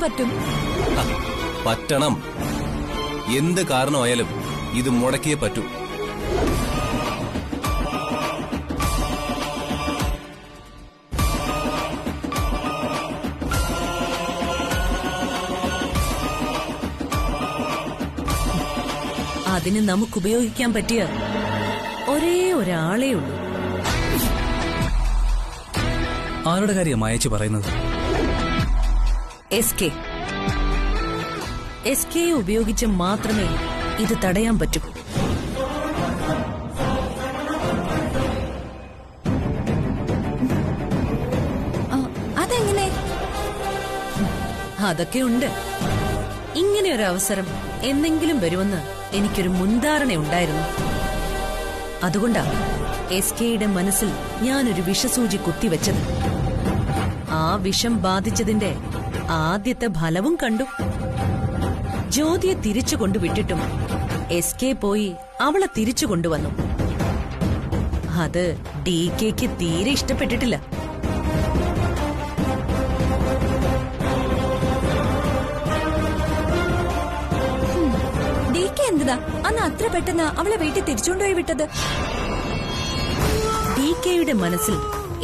പറ്റും. പറ്റണം. എന്ത് കാരണമായാലും ഇത് മുടക്കിയേ പറ്റൂ. അതിന് നമുക്ക് ഉപയോഗിക്കാൻ പറ്റിയ ഒരേ ഒരാളേ ഉള്ളൂ. ആരുടെ കാര്യം മായച്ചു പറയുന്നത്? SK ഉപയോഗിച്ച് മാത്രമേ ഇത് തടയാൻ പറ്റൂ. അതെങ്ങനെ? അതൊക്കെ ഉണ്ട്. ഇങ്ങനെ ഒരു അവസരം എന്നെങ്കിലും വരുമെന്ന് എനിക്കൊരു മുൻധാരണയുണ്ടായിരുന്നു. അതുകൊണ്ടാ SKയുടെ മനസ്സിൽ ഞാനൊരു വിഷസൂചി കുത്തിവെച്ചത്. ആ വിഷം ബാധിച്ചതിന്റെ ആദ്യത്തെ ഫലവും കണ്ടു. ജ്യോതിയെ തിരിച്ചു കൊണ്ടുവിട്ടിട്ടും SK പോയി അവളെ തിരിച്ചു കൊണ്ടുവന്നു. അത് DKക്ക് തീരെ ഇഷ്ടപ്പെട്ടിട്ടില്ല. DK എന്തിനാ അന്ന് അത്ര പെട്ടെന്ന് അവളെ വീട്ടിൽ തിരിച്ചുകൊണ്ടുപോയി വിട്ടത്? DKയുടെ മനസ്സിൽ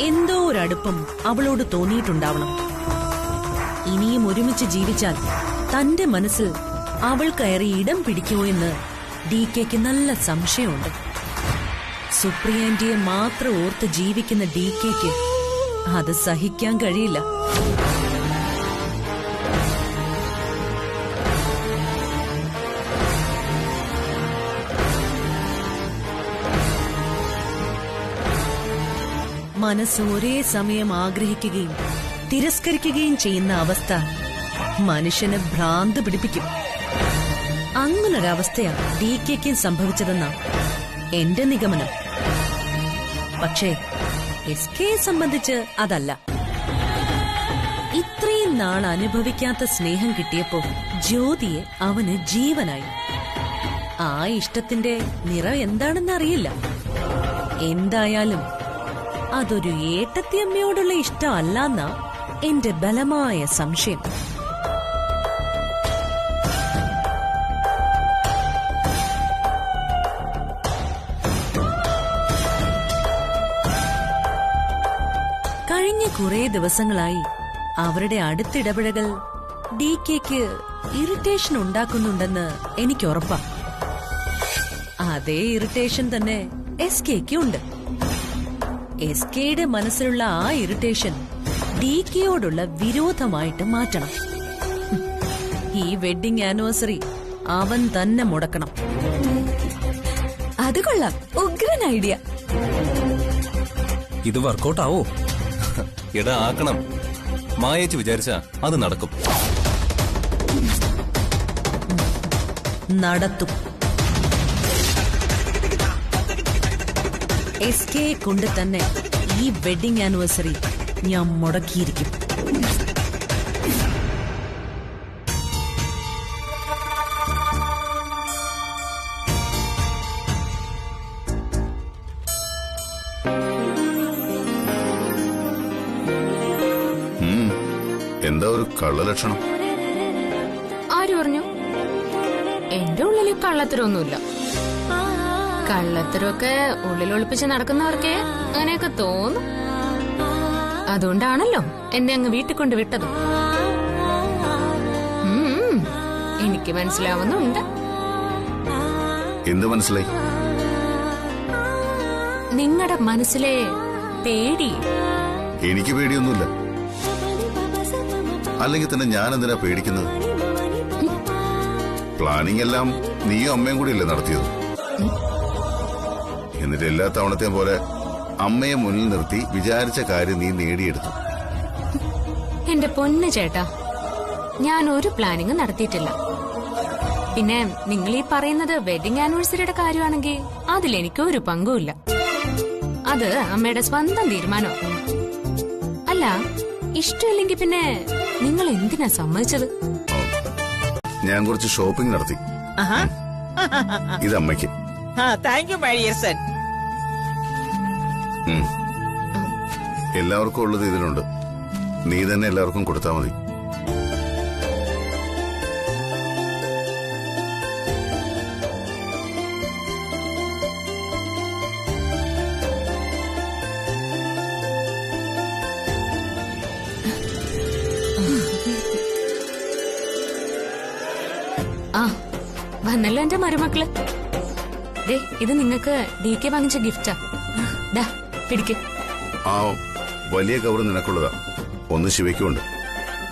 എന്തോ ഒരടുപ്പം അവളോട് തോന്നിയിട്ടുണ്ടാവണം. ഇനിയും ഒരുമിച്ച് ജീവിച്ചാൽ തന്റെ മനസ്സിൽ അവൾ കയറി ഇടം പിടിക്കുമോ എന്ന് DKക്ക് നല്ല സംശയമുണ്ട്. സുപ്രിയാന്റിയെ മാത്രം ഓർത്ത് ജീവിക്കുന്ന DKക്ക് അത് സഹിക്കാൻ കഴിയില്ല. മനസ്സ് ഒരേ സമയം ആഗ്രഹിക്കുകയും തിരസ്കരിക്കുകയും ചെയ്യുന്ന അവസ്ഥ മനുഷ്യനെ ഭ്രാന്ത് പിടിപ്പിക്കും. അങ്ങനൊരവസ്ഥയാ DKക്കും സംഭവിച്ചതെന്നാ എന്റെ നിഗമനം. പക്ഷേ SKയെ സംബന്ധിച്ച് അതല്ല. ഇത്രയും നാൾ അനുഭവിക്കാത്ത സ്നേഹം കിട്ടിയപ്പോ ജ്യോതിയെ അവന് ജീവനായി. ആ ഇഷ്ടത്തിന്റെ നിറം എന്താണെന്ന് അറിയില്ല. എന്തായാലും അതൊരു ഏട്ടത്തിയമ്മയോടുള്ള ഇഷ്ടമല്ലെന്നാ എന്റെ ബലമായ സംശയം. കഴിഞ്ഞ കുറേ ദിവസങ്ങളായി അവരുടെ അടുത്തിടപഴകൽ DKക്ക് ഇറിറ്റേഷൻ ഉണ്ടാക്കുന്നുണ്ടെന്ന് എനിക്ക് ഉറപ്പാ. അതേ ഇറിറ്റേഷൻ തന്നെ SKക്ക് ഉണ്ട്. SKയുടെ മനസ്സിലുള്ള ആ ഇറിറ്റേഷൻ DKയോടുള്ള വിരോധമായിട്ട് മാറ്റണം. ഈ വെഡിങ് ആനിവേഴ്സറി അവൻ തന്നെ മുടക്കണം. അത് കൊള്ളാം, ഉഗ്രൻ ഐഡിയ. ഇത് വർക്കൗട്ട് ആവോ? എടാ ആക്കണം. മായേച്ച് വിചാരിച്ചാ അത് നടക്കും. നടത്തും. SKയെ കൊണ്ട് തന്നെ ഈ വെഡിങ് ആനിവേഴ്സറി ഞാൻ മുടക്കിയിരിക്കും. എന്താ ഒരു കള്ളലക്ഷണം? ആര് പറഞ്ഞു? എന്റെ ഉള്ളിൽ കള്ളത്തരമൊന്നുമില്ല. കള്ളത്തരമൊക്കെ ഉള്ളിലൊളിപ്പിച്ച് നടക്കുന്നവർക്കേ അങ്ങനെയൊക്കെ തോന്നും. അതുകൊണ്ടാണല്ലോ എന്നെ അങ്ങ് വീട്ടിൽ കൊണ്ട് വിട്ടത്. എനിക്ക് മനസ്സിലാവുന്നുണ്ട്. എന്ത് മനസ്സിലായി? നിങ്ങളുടെ മനസ്സിലെ പേടി. എനിക്ക് പേടിയൊന്നുമില്ല. അല്ലെങ്കിൽ തന്നെ ഞാൻ എന്തിനാ പേടിക്കുന്നത്? പ്ലാനിങ് എല്ലാം നീയും അമ്മയും കൂടിയല്ലേ നടത്തിയത്? എന്നിട്ട് എല്ലാ തവണത്തെയും പോലെ അമ്മയെ മുന്നിൽ നിർത്തി വിചാരിച്ച കാര്യം നീ നേടിയെടുത്തു. എന്റെ പൊന്നു ചേട്ടാ, ഞാൻ ഒരു പ്ലാനിങ് നടത്തിയിട്ടില്ല. പിന്നെ നിങ്ങൾ ഈ പറയുന്നത് വെഡിങ് ആനിവേഴ്സറിയുടെ കാര്യമാണെങ്കിൽ അതിലെനിക്ക് ഒരു പങ്കുമില്ല. അത് അമ്മയുടെ സ്വന്തം തീരുമാനം. അല്ല, ഇഷ്ടമില്ലെങ്കിൽ പിന്നെ നിങ്ങൾ എന്തിനാ സമ്മതിച്ചത്? ഞാൻ കുറച്ച് ഷോപ്പിംഗ് നടത്തി. ഇത് അമ്മയ്ക്ക്. എല്ലാവർക്കും ഉള്ളത് ഇതിലുണ്ട്. നീ തന്നെ എല്ലാവർക്കും കൊടുത്താൽ മതി. വന്നല്ലോ എന്റെ മരുമക്കള്. ദേ ഇത് നിങ്ങക്ക് DK വാങ്ങിച്ച ഗിഫ്റ്റാ. ദാ പിടിക്ക്. ആ വലിയ കവർ നിനക്കുള്ളതാ. ഒന്ന് ശിവയ്ക്കുണ്ട്,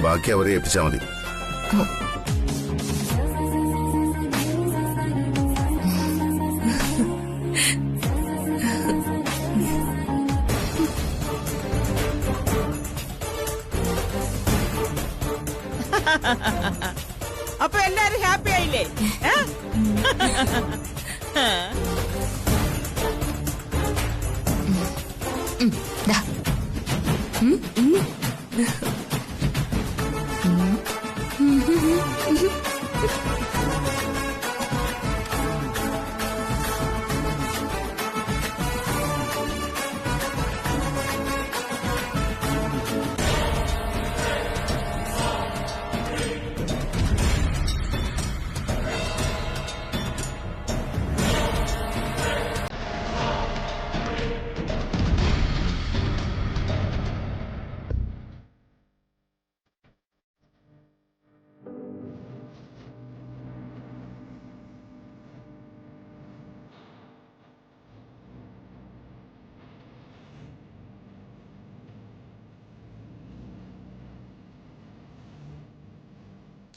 ബാക്കി അവരെ ഏൽപ്പിച്ചാ മതി. അപ്പൊ എല്ലാരും ഹാപ്പി ആയില്ലേ? ദാ.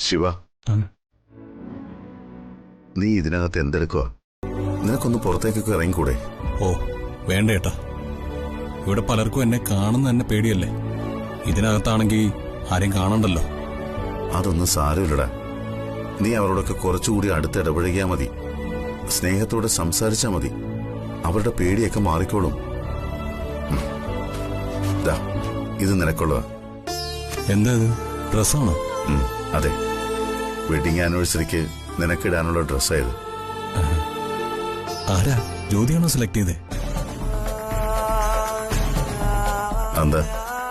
ശിവ, നീ ഇതിനകത്ത് എന്തെടുക്കുക? നിനക്കൊന്ന് പുറത്തേക്കൊക്കെ ഇറങ്ങിക്കൂടെ? ഓ വേണ്ട ഏട്ടാ, ഇവിടെ പലർക്കും എന്നെ കാണുന്ന തന്നെ പേടിയല്ലേ. ഇതിനകത്താണെങ്കിൽ ആരെയും കാണണ്ടല്ലോ. അതൊന്നും സാരമില്ലടാ. നീ അവരോടൊക്കെ കുറച്ചുകൂടി അടുത്ത് ഇടപഴകിയാ മതി. സ്നേഹത്തോടെ സംസാരിച്ചാ മതി. അവരുടെ പേടിയൊക്കെ മാറിക്കോളും. ദാ, ഇത് നിനക്കുള്ളതാ. എന്താ ഇത്? ഡ്രസ്സാണോ? അതെ, വെഡിങ് ആനിവേഴ്സറിക്ക് നിനക്കിടാനുള്ള ഡ്രസ്സായത്. ആരാ? ജ്യോതിയാണോ സെലക്ട് ചെയ്തേ? എന്താ,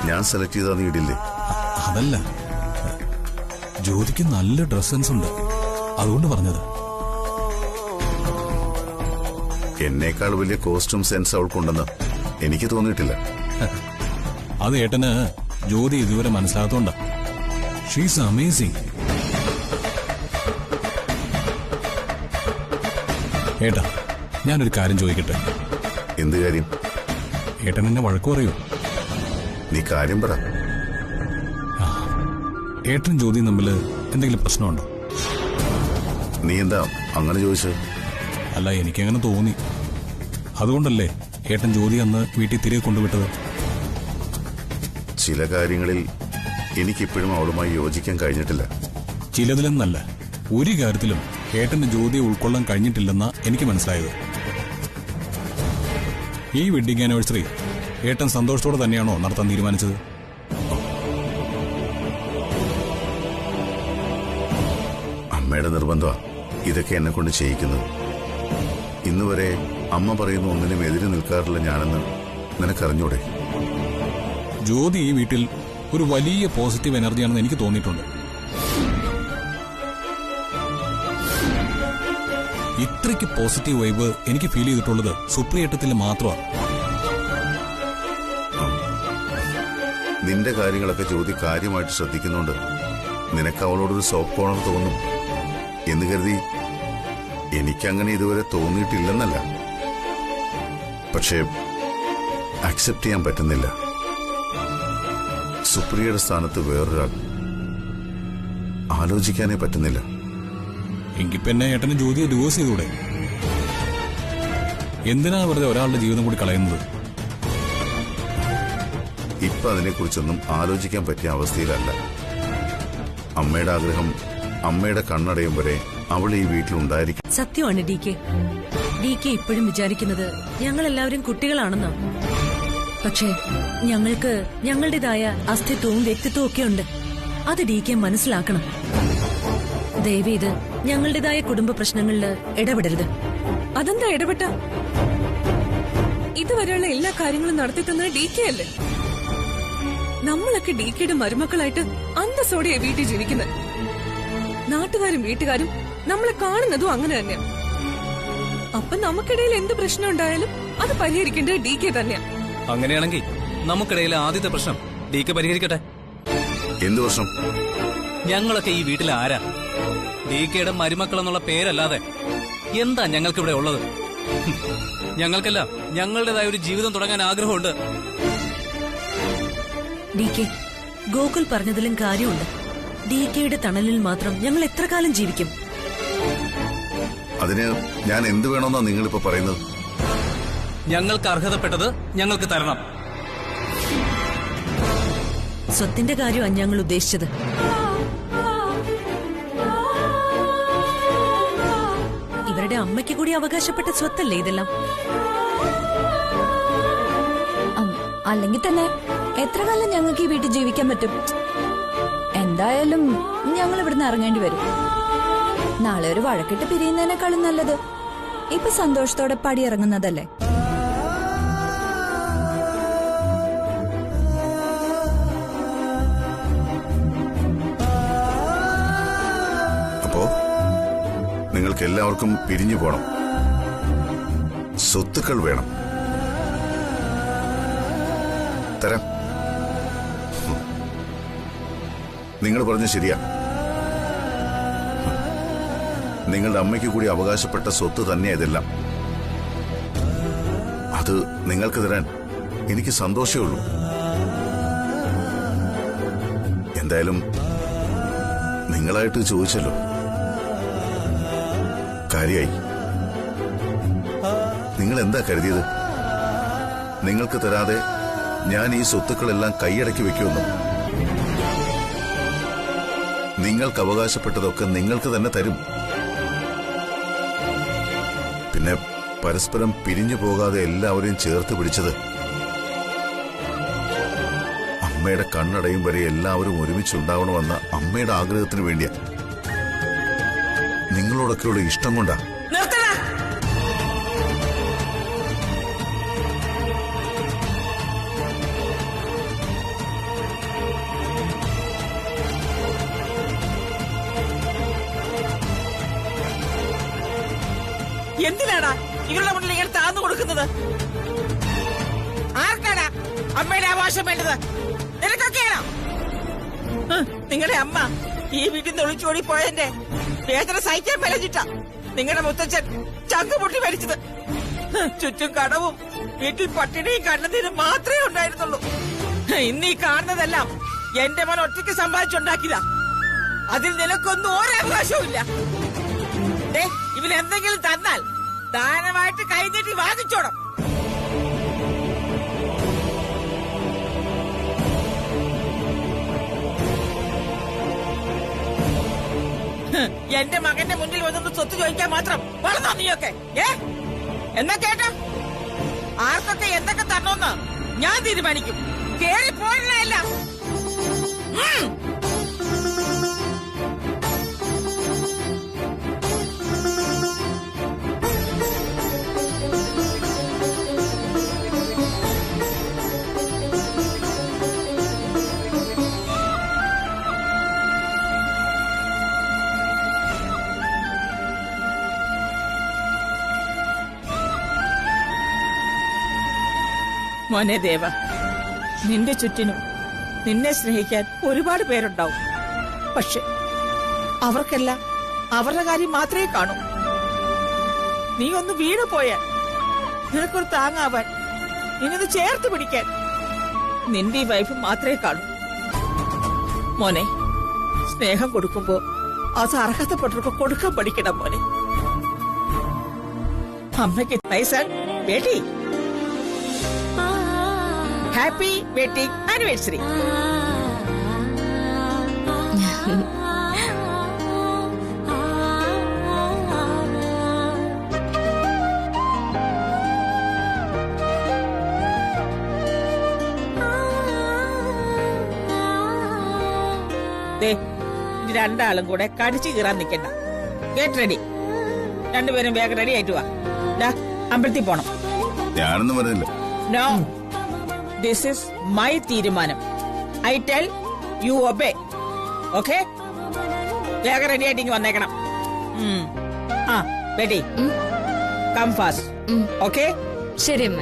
ഞാൻ സെലക്ട് ചെയ്താ നീ ഇടില്ലേ? അതല്ല, ജ്യോതിക്ക് നല്ല ഡ്രസ് സെൻസ് ഉണ്ട്, അതുകൊണ്ട് പറഞ്ഞത്. എന്നേക്കാൾ വലിയ കോസ്റ്റ്യൂം സെൻസ് അവൾക്കുണ്ടെന്ന് എനിക്ക് തോന്നിയിട്ടില്ല. അത് ഏട്ടന് ജ്യോതി ഇതുവരെ മനസ്സിലാത്തോണ്ടാ. She's amazing. ഏട്ടാ, ഞാനൊരു കാര്യം ചോദിക്കട്ടെ? എന്ത് കാര്യം? ഏട്ടൻ എന്നെ വഴക്കു പറയൂ? നീ കാര്യം പറ. ഏട്ടനും ജ്യോതിയും തമ്മിൽ എന്തെങ്കിലും പ്രശ്നമുണ്ടോ? നീ എന്താ അങ്ങനെ ചോദിച്ചത്? അല്ല, എനിക്കങ്ങനെ തോന്നി. അതുകൊണ്ടല്ലേ ഏട്ടൻ ജ്യോതി അന്ന് വീട്ടിൽ തിരികെ കൊണ്ടുവിട്ടത്. ചില കാര്യങ്ങളിൽ എനിക്കിപ്പോഴും അവളുമായി യോജിക്കാൻ കഴിഞ്ഞിട്ടില്ല. ചിലതിലെന്നല്ല, ഒരു കാര്യത്തിലും ഏട്ടന് ജ്യോതിയെ ഉൾക്കൊള്ളാൻ കഴിഞ്ഞിട്ടില്ലെന്നാ എനിക്ക് മനസ്സിലായത്. ഈ വെഡിങ് ആനിവേഴ്സറി ഏട്ടൻ സന്തോഷത്തോടെ തന്നെയാണോ നടത്താൻ തീരുമാനിച്ചത്? അമ്മയുടെ നിർബന്ധമാ ഇതൊക്കെ എന്നെ കൊണ്ട് ചെയ്യിക്കുന്നത്. ഇന്നുവരെ അമ്മ പറയുന്ന ഒന്നിനും എതിര് നിൽക്കാറില്ല ഞാനെന്ന് നിനക്കറിഞ്ഞൂടെ? ജ്യോതി ഈ വീട്ടിൽ ഒരു വലിയ പോസിറ്റീവ് എനർജിയാണെന്ന് എനിക്ക് തോന്നിയിട്ടുണ്ട്. ഇത്രയ്ക്ക് പോസിറ്റീവ് വൈബ് എനിക്ക് ഫീൽ ചെയ്തിട്ടുള്ളത് സുപ്രിയേട്ടത്തിൽ മാത്രമാണ്. നിന്റെ കാര്യങ്ങളൊക്കെ ജ്യോതി കാര്യമായിട്ട് ശ്രദ്ധിക്കുന്നുണ്ട്. നിനക്ക് അവളോടൊരു സോഫ്റ്റ് കോർണർ തോന്നും എന്ന് കരുതി എനിക്കങ്ങനെ ഇതുവരെ തോന്നിയിട്ടില്ലെന്നല്ല. പക്ഷേ അക്സെപ്റ്റ് ചെയ്യാൻ പറ്റുന്നില്ല. സുപ്രിയയുടെ സ്ഥാനത്ത് വേറൊരാൾ. ആലോചിക്കാനേ പറ്റുന്നില്ല. എങ്കിൽ പിന്നെ ഏട്ടന് ജ്യോതിയെ ഡിവോഴ്സ് ചെയ്തൂടെ? എന്തിനാ വെറുതെ ഒരാളുടെ ജീവിതം കൂടി കളയുന്നത്? ഇപ്പൊ അതിനെക്കുറിച്ചൊന്നും ആലോചിക്കാൻ പറ്റിയ അവസ്ഥയിലല്ല. അമ്മയുടെ ആഗ്രഹം അമ്മയുടെ കണ്ണടയും വരെ അവൾ ഈ വീട്ടിലുണ്ടായിരിക്കും. സത്യമാണ് DK ഇപ്പോഴും വിചാരിക്കുന്നത് ഞങ്ങളെല്ലാവരും കുട്ടികളാണെന്നോ. പക്ഷേ ഞങ്ങൾക്ക് ഞങ്ങളുടേതായ അസ്തിത്വവും വ്യക്തിത്വവും ഒക്കെ ഉണ്ട്. അത് DK മനസ്സിലാക്കണം. ദയവേത് ഞങ്ങളുടേതായ കുടുംബ പ്രശ്നങ്ങളിൽ ഇടപെടരുത്. അതെന്താ ഇടപെട്ട? ഇതുവരെയുള്ള എല്ലാ കാര്യങ്ങളും നടത്തി തന്നത് DK അല്ലേ? നമ്മളൊക്കെ DKയുടെ മരുമക്കളായിട്ട് അന്തസ്സോടെയാ വീട്ടിൽ ജീവിക്കുന്നത്. നാട്ടുകാരും വീട്ടുകാരും നമ്മളെ കാണുന്നതും അങ്ങനെ തന്നെയാ. അപ്പൊ നമുക്കിടയിൽ എന്ത് പ്രശ്നം ഉണ്ടായാലും അത് പരിഹരിക്കേണ്ടത് DK തന്നെയാ. അങ്ങനെയാണെങ്കിൽ നമുക്കിടയിലെ ആദ്യത്തെ പ്രശ്നം DK പരിഹരിക്കട്ടെ. എന്ത് പ്രശ്നം? ഞങ്ങളൊക്കെ ഈ വീട്ടിൽ ആരാ? DKയുടെ മരുമക്കൾ എന്നുള്ള പേരല്ലാതെ എന്താ ഞങ്ങൾക്കിവിടെ ഉള്ളത്? ഞങ്ങൾക്കെല്ലാം ഞങ്ങളുടേതായ ഒരു ജീവിതം തുടങ്ങാൻ ആഗ്രഹമുണ്ട്. DK, ഗോകുൽ പറഞ്ഞതിലും കാര്യമുണ്ട്. DKയുടെ തണലിൽ മാത്രം ഞങ്ങൾ എത്ര കാലം ജീവിക്കും? അതിന് ഞാൻ എന്ത് വേണമെന്നാ നിങ്ങളിപ്പോ പറയുന്നത്? ഞങ്ങൾക്ക് അർഹതപ്പെട്ടത് ഞങ്ങൾക്ക് തരണം. സ്വത്തിന്റെ കാര്യമാണ് ഞങ്ങൾ ഉദ്ദേശിച്ചത്. ഇവരുടെ അമ്മയ്ക്ക് കൂടി അവകാശപ്പെട്ട സ്വത്തല്ലേ ഇതെല്ലാം? അല്ലെങ്കിൽ തന്നെ എത്ര കാലം ഞങ്ങൾക്ക് ഈ വീട്ടിൽ ജീവിക്കാൻ പറ്റും? എന്തായാലും ഞങ്ങൾ ഇവിടുന്ന് ഇറങ്ങേണ്ടി വരും. നാളെ ഒരു വഴക്കിട്ട് പിരിയുന്നതിനേക്കാളും നല്ലത് ഇപ്പൊ സന്തോഷത്തോടെ പടിയിറങ്ങുന്നതല്ലേ? അപ്പോ നിങ്ങൾക്ക് എല്ലാവർക്കും പിരിഞ്ഞു പോണം, സ്വത്തുക്കൾ വേണം. തരാം. നിങ്ങൾ പറഞ്ഞ ശരിയാ. നിങ്ങളുടെ അമ്മയ്ക്ക് കൂടി അവകാശപ്പെട്ട സ്വത്ത് തന്നെയാ ഇതെല്ലാം. അത് നിങ്ങൾക്ക് തരാൻ എനിക്ക് സന്തോഷമേ ഉള്ളൂ. എന്തായാലും നിങ്ങളായിട്ട് ചോദിച്ചല്ലോ, കാര്യമായി. നിങ്ങൾ എന്താ കരുതിയത്? നിങ്ങൾക്ക് തരാതെ ഞാൻ ഈ സ്വത്തുക്കളെല്ലാം കൈയടക്കി വെക്കുമെന്നും നിങ്ങൾക്ക് അവകാശപ്പെട്ടതൊക്കെ നിങ്ങൾക്ക് തന്നെ തരും. പിന്നെ പരസ്പരം പിരിഞ്ഞു പോകാതെ എല്ലാവരെയും ചേർത്ത് പിടിച്ചത് അമ്മയുടെ കണ്ണടയും വരെ എല്ലാവരും ഒരുമിച്ചുണ്ടാവണമെന്ന അമ്മയുടെ ആഗ്രഹത്തിന് വേണ്ടിയാ. നിങ്ങളോടൊക്കെയുള്ള ഇഷ്ടം കൊണ്ടാ. എന്തിനാടാ ഇവരുടെ മുന്നിൽ ഇങ്ങനെ താന്നു കൊടുക്കുന്നത്? ആർക്കാടാ അമ്മയുടെ അവകാശം വേണ്ടത്? നിനക്കൊക്കെയാണോ? നിങ്ങളുടെ അമ്മ ഈ വീട്ടിൽ നിന്ന് ഒളിച്ചോടി പോയതിന്റെ വേദന സഹിക്കാൻ പറ്റിട്ടാ നിങ്ങളുടെ മുത്തച്ഛൻ ചങ്ക് പൊട്ടി മരിച്ചത്. ചുറ്റും കടവും വീട്ടിൽ പട്ടിണിയും കണ്ണുനീരും മാത്രമേ ഉണ്ടായിരുന്നുള്ളൂ. ഇന്ന് ഈ കാണുന്നതെല്ലാം എന്റെ മോൻ ഒറ്റയ്ക്ക് സമ്പാദിച്ചുണ്ടാക്കിയതാ. അതിൽ നിനക്കൊന്നും ഒരവകാശവും ഇല്ല. ഇവനെന്തെങ്കിലും തന്നാൽ ദാനമായിട്ട് കൈനീട്ടി വാങ്ങിച്ചോണം. എന്റെ മകന്റെ മുന്നിൽ വന്നൊന്ന് സ്വത്ത് ചോദിക്കാൻ മാത്രം വളർന്നോ നീയൊക്കെ? എന്നാ കേട്ടോ, ആർക്കൊക്കെ എന്തൊക്കെ തരണമെന്ന് ഞാൻ തീരുമാനിക്കും. കേറി പോയില്ല. മോനെ ദേവ, നിന്റെ ചുറ്റിനും നിന്നെ സ്നേഹിക്കാൻ ഒരുപാട് പേരുണ്ടാവും. പക്ഷെ അവർക്കെല്ലാം അവരുടെ കാര്യം മാത്രമേ കാണൂ. നീ ഒന്ന് വീണ് പോയാൽ നിനക്കൊരു താങ്ങാവാൻ, നിന്നത് ചേർത്ത് പിടിക്കാൻ നിന്റെ ഈ വൈഫ് മാത്രമേ കാണൂ. മോനെ, സ്നേഹം കൊടുക്കുമ്പോ അത് അർഹതപ്പെട്ടവർക്ക് കൊടുക്കാൻ പഠിക്കണം മോനെ. അമ്മയ്ക്ക് നൈസാൻ ബേട്ടി, ഹാപ്പി വെഡിങ് ആനിവേഴ്സറി. രണ്ടാളും കൂടെ കടിച്ചു കീറാൻ നിൽക്കണ്ട. Get ready. രണ്ടുപേരും വേഗം റെഡി ആയിട്ട് വാ. അമ്പലത്തിൽ പോണം. ഞാനൊന്നും പറഞ്ഞില്ല. നോ, ദിസ് ഈസ് മൈ തീരുമാനം. I tell you obey. Okay? വേഗം റെഡി ആയിട്ട് ഇങ്ങ് വന്നേക്കണം. Ready, come fast. ഓക്കെ? ശരി അമ്മ.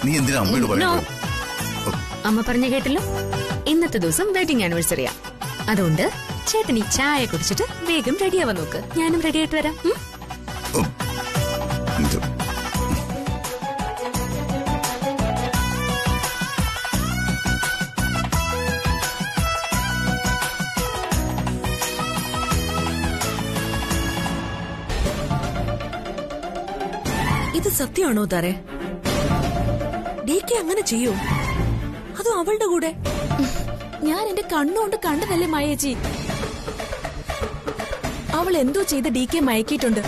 നീ എന്തിനാ അമ്മയോട് പറയുന്നത്? അമ്മ പറഞ്ഞ കേട്ടല്ലോ. ഇന്നത്തെ ദിവസം വെഡിങ് ആനിവേഴ്സറിയാ. അതുകൊണ്ട് ചേട്ടൻ ഈ ചായ കുടിച്ചിട്ട് വേഗം റെഡിയാവാൻ നോക്ക്. ഞാനും റെഡി ആയിട്ട് വരാം. ഇത് സത്യമാണോ താരെ? DK അങ്ങനെ ചെയ്യൂ? അതോ അവളുടെ കൂടെ? ഞാൻ എന്റെ കണ്ണുകൊണ്ട് കണ്ടതല്ലേ മായേച്ചി. അവൾ എന്തോ ചെയ്ത് DK മയക്കിയിട്ടുണ്ട്.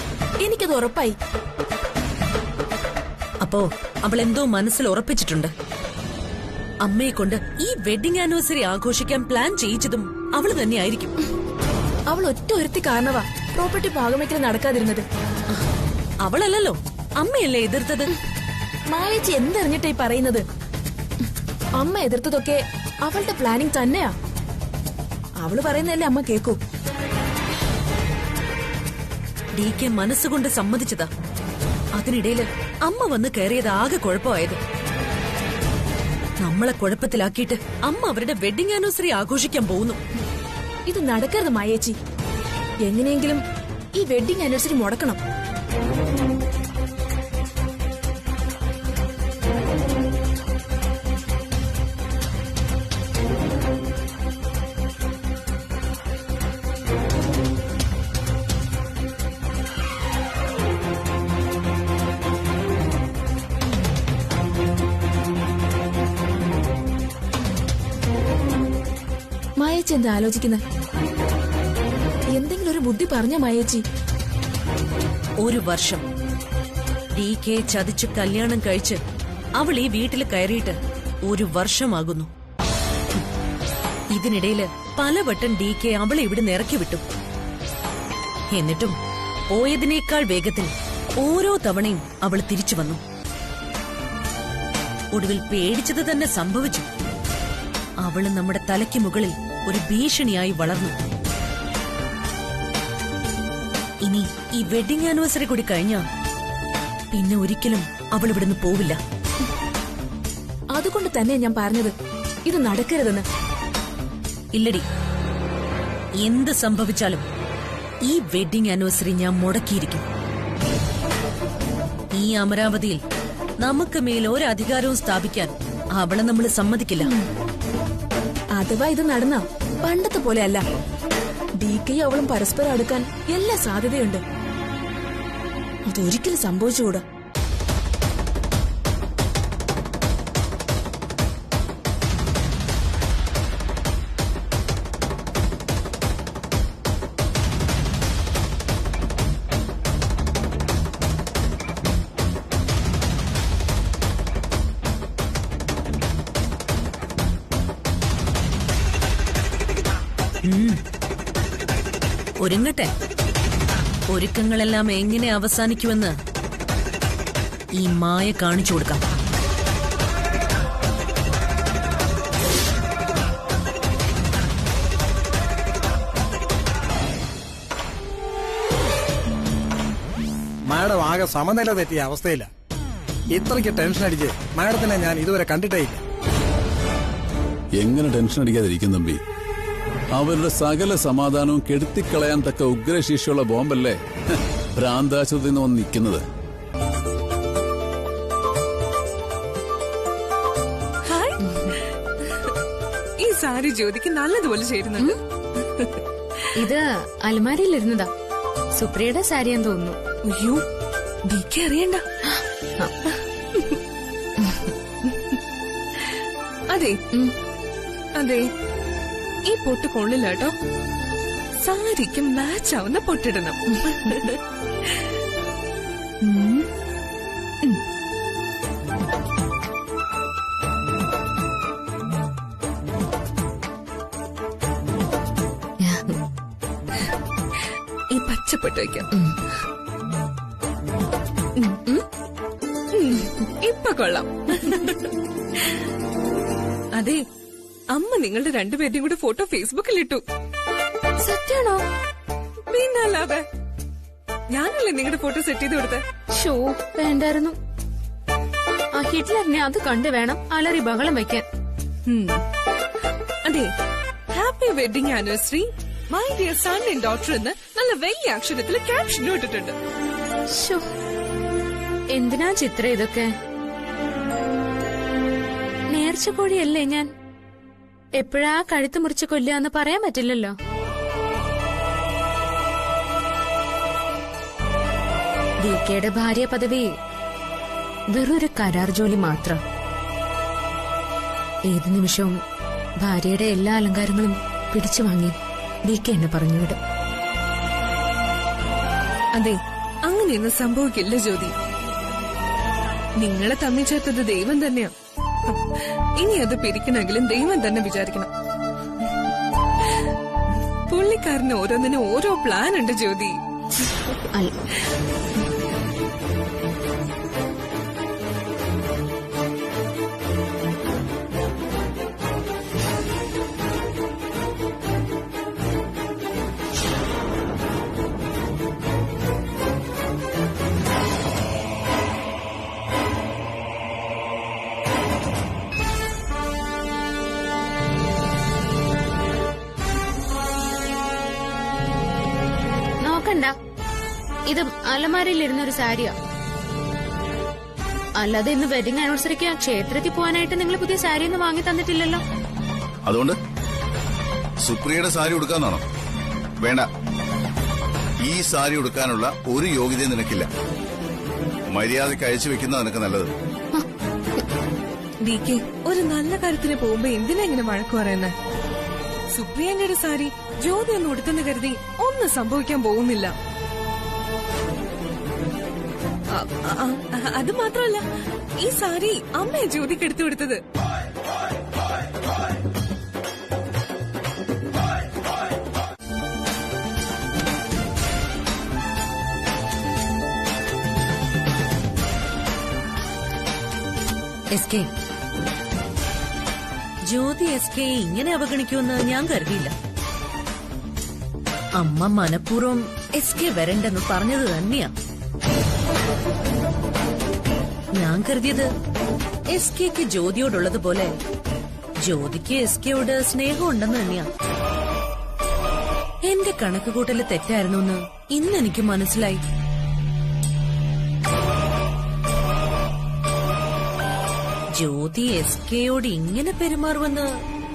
എനിക്കത് ഉറപ്പായി. അപ്പോ അവൾ എന്തോ മനസ്സിൽ ഉറപ്പിച്ചിട്ടുണ്ട്. അമ്മയെ കൊണ്ട് ഈ വെഡിങ് ആനിവേഴ്സറി ആഘോഷിക്കാൻ പ്ലാൻ ചെയ്യിച്ചതും അവള് തന്നെയായിരിക്കും. അവൾ ഒറ്റ ഒരുത്തി കാരണവാ പ്രോപ്പർട്ടി ഭാഗമേക്കൽ നടക്കാതിരുന്നത്. അവളല്ലല്ലോ, അമ്മയല്ലേ എതിർത്തത്. മായേച്ചി എന്തറിഞ്ഞിട്ടായി പറയുന്നത്? അമ്മ എതിർത്തതൊക്കെ അവളുടെ പ്ലാനിങ് തന്നെയാ. അവള് പറയുന്നതല്ലേ അമ്മ കേക്കൂ. DK മനസ്സുകൊണ്ട് സമ്മതിച്ചതാ. അതിനിടയില് അമ്മ വന്ന് കയറിയത് ആകെ കുഴപ്പമായത്. നമ്മളെ കുഴപ്പത്തിലാക്കിയിട്ട് അമ്മ അവരുടെ വെഡിങ് ആനിവേഴ്സറി ആഘോഷിക്കാൻ പോകുന്നു. ഇത് നടക്കരുത് മായേച്ചി. എങ്ങനെയെങ്കിലും ഈ വെഡിങ് ആനിവേഴ്സറി മുടക്കണം. മായേച്ചി എന്താ ആലോചിക്കുന്നത്? എന്തെങ്കിലും ഒരു ബുദ്ധി പറഞ്ഞ മായേച്ചി. ഒരു വർഷം DK ചതിച്ച് കല്യാണം കഴിച്ച് അവൾ ഈ വീട്ടിൽ കയറിയിട്ട് ഒരു വർഷമാകുന്നു. ഇതിനിടയില് പലവട്ടം DK അവളെ ഇവിടെ ഇറക്കി വിട്ടു. എന്നിട്ടും പോയതിനേക്കാൾ വേഗത്തിൽ ഓരോ തവണയും അവൾ തിരിച്ചു വന്നു. ഒടുവിൽ പേടിച്ചത് തന്നെ സംഭവിച്ചു. അവള് നമ്മുടെ തലയ്ക്ക് മുകളിൽ ഒരു ഭീഷണിയായി വളർന്നു. ഇനി ഈ വെഡിങ് ആനിവേഴ്സറി കൂടി കഴിഞ്ഞാ പിന്നെ ഒരിക്കലും അവൾ ഇവിടുന്ന് പോവില്ല. അതുകൊണ്ട് തന്നെ ഞാൻ പറഞ്ഞത് ഇത് നടക്കരുതെന്ന്. ഇല്ലടി, എന്ത് സംഭവിച്ചാലും ഈ വെഡിങ് ആനിവേഴ്സറി ഞാൻ മുടക്കിയിരിക്കും. ഈ അമരാവതിയിൽ നമുക്ക് മേൽ ഒരു അധികാരവും സ്ഥാപിക്കാൻ അവളെ നമ്മൾ സമ്മതിക്കില്ല. അഥവാ ഇത് നടന്ന പണ്ടത്തെ പോലെ അല്ല. DK അവളും പരസ്പരം അടുക്കാൻ എല്ലാ സാധ്യതയുണ്ട്. അതൊരിക്കലും സംഭവിച്ചുകൂടാ. ഒരുങ്ങട്ടെ. ഒരുക്കങ്ങളെല്ലാം എങ്ങനെ അവസാനിക്കുമെന്ന് ഈ മായ കാണിച്ചു കൊടുക്കാം. മാഡം ആകെ സമനില തെറ്റിയ അവസ്ഥയില്ല. ഇത്രയ്ക്ക് ടെൻഷൻ അടിച്ച് മാഡത്തിനെ ഞാൻ ഇതുവരെ കണ്ടിട്ടേ ഇല്ല. എങ്ങനെ ടെൻഷൻ അടിക്കാതിരിക്കും തമ്പി? അവരുടെ സകല സമാധാനവും കെടുത്തിക്കളയാൻ തക്ക ഉഗ്രശേഷിയുള്ള ബോംബല്ലേ ഭ്രാന്താശുപത്രിയിൽ നിന്ന് വന്ന് നിൽക്കുന്നത്. ഈ സാരി ജ്യോതിക്ക് നല്ലതുപോലെ ചേരുന്നുണ്ട്. ഇത് അലമാരിയിലിരുന്നതാ. സുപ്രിയയുടെ സാരിയാന്ന് തോന്നുന്നു. അയ്യോ, DK അറിയണ്ട. അതെ അതെ, ഈ പൊട്ട് കൊള്ളില്ല കേട്ടോ. സാരിക്ക് മാച്ച് ആവുന്ന പൊട്ടിടണം. ഈ പച്ചപ്പൊട്ട് വയ്ക്കാം. ഇപ്പൊ കൊള്ളാം. അതെ, അമ്മ നിങ്ങളുടെ രണ്ടുപേരുടെയും കൂടെ ഫോട്ടോ ഫേസ്ബുക്കിൽ ഇട്ടു. സത്യാണോ? പിന്നല്ലാതെ ഞാനല്ലേ നിങ്ങളുടെ ഫോട്ടോ സെറ്റ് ചെയ്ത് കൊടുത്തേ. ഷോ വേണ്ടായിരുന്നു. ആ ഹിറ്റ്ലറിനെ അത് കണ്ടു വേണം അലറി ബഹളം വയ്ക്കാൻ. അതെ, happy wedding anniversary my dear sun and daughter എന്ന് നല്ല വലിയ അക്ഷരത്തിൽ ക്യാപ്ഷൻ ഇട്ടിട്ടുണ്ട്. ശ്ശോ, എന്തിനാ ചിത്ര ഇതൊക്കെ? നേർച്ച കോഴിയല്ലേ ഞാൻ. എപ്പോഴാ കഴുത്ത് മുറിച്ച് കൊല്ലുകയെന്ന് പറയാൻ പറ്റില്ലല്ലോ. ദീക്കയുടെ ഭാര്യ പദവി വെറൊരു കരാർ ജോലി മാത്രം. ഏത് നിമിഷവും ഭാര്യയുടെ എല്ലാ അലങ്കാരങ്ങളും പിടിച്ചു വാങ്ങി ദീക്ക എന്നെ പറഞ്ഞുവിടും. അതെ, അങ്ങനെയൊന്നും സംഭവിക്കില്ല ജ്യോതി. നിങ്ങളെ തമ്മി ചേർത്തത് ദൈവം തന്നെയാ. ഇനി അത് പിരിക്കണമെങ്കിലും ദൈവം തന്നെ വിചാരിക്കണം. പുള്ളിക്കാരന് ഓരോന്നിനും ഓരോ പ്ലാൻ ഉണ്ട് ജ്യോതി. ഇത് അലമാരയിലിരുന്ന ഒരു സാരിയാ. അല്ലാതെ ഇന്ന് വെഡിങ് ആനിവേഴ്സറിക്ക് ക്ഷേത്രത്തിൽ പോകാനായിട്ട് നിങ്ങൾ പുതിയ സാരി ഒന്നും വാങ്ങി തന്നിട്ടില്ലല്ലോ. അതുകൊണ്ട് സുപ്രിയയുടെ സാരി ഉടുക്കാന്നാണോ? വേണ്ട, ഈ സാരി ഉടുക്കാനുള്ള ഒരു യോഗ്യതയും നിനക്കില്ല. മര്യാദയ്ക്ക് അയച്ചു വെക്കുന്ന നിനക്ക് നല്ലത്. ഡി കെ, ഒരു നല്ല കാര്യത്തിന് പോകുമ്പോ എന്തിനാ ഇങ്ങനെ വഴക്കു പറയുന്നത്? സുപ്രിയങ്കയുടെ സാരി ജ്യോതി ഒന്ന് ഉടുത്തെന്ന് കരുതി ഒന്നും സംഭവിക്കാൻ പോകുന്നില്ല. അത് മാത്രമല്ല, ഈ സാരി അമ്മയെ ജ്യോതിക്ക് എടുത്തു കൊടുത്തത്. S K, Jyothi S K ഇങ്ങനെ അവഗണിക്കുമെന്ന് ഞാൻ കരുതിയില്ല. അമ്മ മനഃപൂർവ്വം എസ് കെ വരണ്ടെന്ന് പറഞ്ഞത് തന്നെയാ. ഞാൻ കരുതിയത് എസ് കെക്ക് ജ്യോതിയോടുള്ളതുപോലെ ജ്യോതിക്ക് എസ് കെയോട് സ്നേഹമുണ്ടെന്ന് തന്നെയാ. എന്റെ കണക്കുകൂട്ടല് തെറ്റായിരുന്നു എന്ന് ഇന്നെനിക്ക് മനസ്സിലായി. ജ്യോതി എസ് കെയോട് ഇങ്ങനെ പെരുമാറുമെന്ന്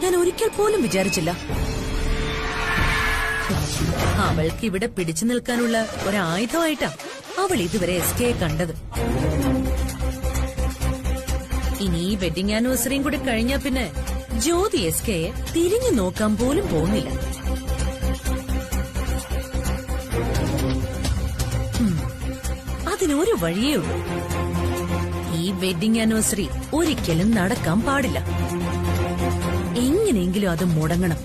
ഞാൻ ഒരിക്കൽ പോലും വിചാരിച്ചില്ല. അവൾക്ക് ഇവിടെ പിടിച്ചു നിൽക്കാനുള്ള ഒരായുധമായിട്ടാ അവൾ ഇതുവരെ എസ് കെയെ കണ്ടത്. ഇനി ഈ വെഡിങ് ആനിവേഴ്സറിയും കൂടി കഴിഞ്ഞാ പിന്നെ ജ്യോതി എസ് കെയെ തിരിഞ്ഞു നോക്കാൻ പോലും പോകുന്നില്ല. അതിനൊരു വഴിയേ ഉള്ളൂ. ഈ വെഡിങ് ആനിവേഴ്സറി ഒരിക്കലും നടക്കാൻ പാടില്ല. എങ്ങനെയെങ്കിലും അത് മുടങ്ങണം.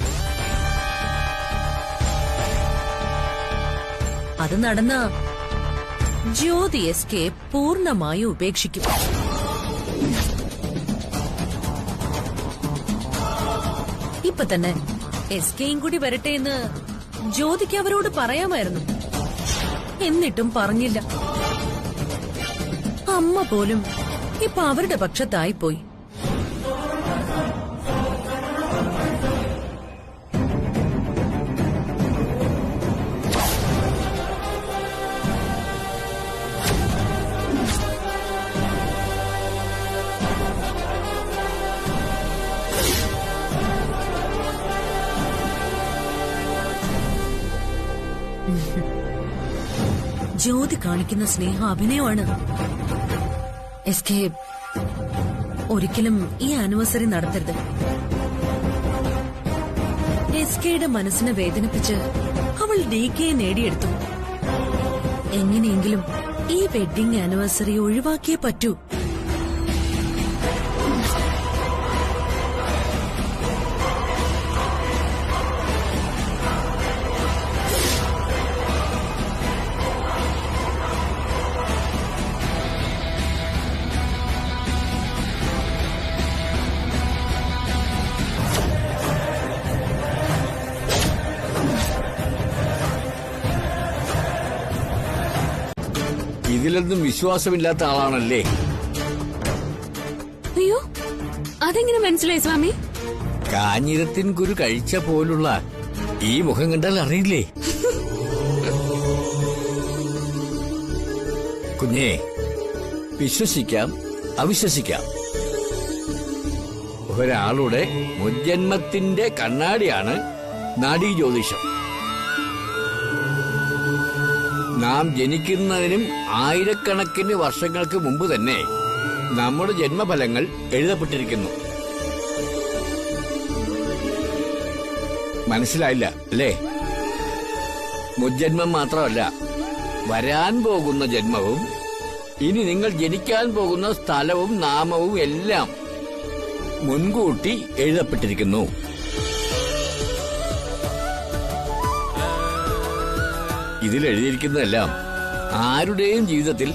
അത് നടന്ന ജ്യോതി എസ് കെ പൂർണ്ണമായി ഉപേക്ഷിക്കും. ഇപ്പൊ തന്നെ എസ് കെയും കൂടി വരട്ടെ എന്ന് ജ്യോതിക്ക് അവരോട് പറയാമായിരുന്നു. എന്നിട്ടും പറഞ്ഞില്ല. അമ്മ പോലും ഇപ്പൊ അവരുടെ പക്ഷത്തായിപ്പോയി. ജ്യോതി കാണിക്കുന്ന സ്നേഹം അഭിനയമാണ്. എസ് കെ ഒരിക്കലും ഈ ആനിവേഴ്സറി നടത്തരുത്. എസ് കെയുടെ മനസ്സിനെ വേദനിപ്പിച്ച് അവൾ ഡി കെ നേടിയെടുത്തു. എങ്ങനെയെങ്കിലും ഈ വെഡിങ് ആനിവേഴ്സറി ഒഴിവാക്കിയേ പറ്റൂ. ഇതിലൊന്നും വിശ്വാസമില്ലാത്ത ആളാണല്ലേ? അയ്യോ, അതെങ്ങനെ മനസ്സിലായി സ്വാമി? കാഞ്ഞിരത്തിൻ കുരു കഴിച്ച പോലുള്ള ഈ മുഖം കണ്ടാൽ അറിയില്ലേ? കുഞ്ഞേ, വിശ്വസിക്കാം അവിശ്വസിക്കാം. ഒരാളുടെ മുജ്ജന്മത്തിന്റെ കണ്ണാടിയാണ് നാഡീജ്യോതിഷം. നാം ജനിക്കുന്നതിനും ആയിരക്കണക്കിന് വർഷങ്ങൾക്ക് മുമ്പ് തന്നെ നമ്മുടെ ജന്മഫലങ്ങൾ എഴുതപ്പെട്ടിരിക്കുന്നു. മനസ്സിലായില്ല അല്ലേ? മുജ്ജന്മം മാത്രമല്ല, വരാൻ പോകുന്ന ജന്മവും ഇനി നിങ്ങൾ ജനിക്കാൻ പോകുന്ന സ്ഥലവും നാമവും എല്ലാം മുൻകൂട്ടി എഴുതപ്പെട്ടിരിക്കുന്നു. ഇതിലെഴുതിയിരിക്കുന്നതെല്ലാം ആരുടെയും ജീവിതത്തിൽ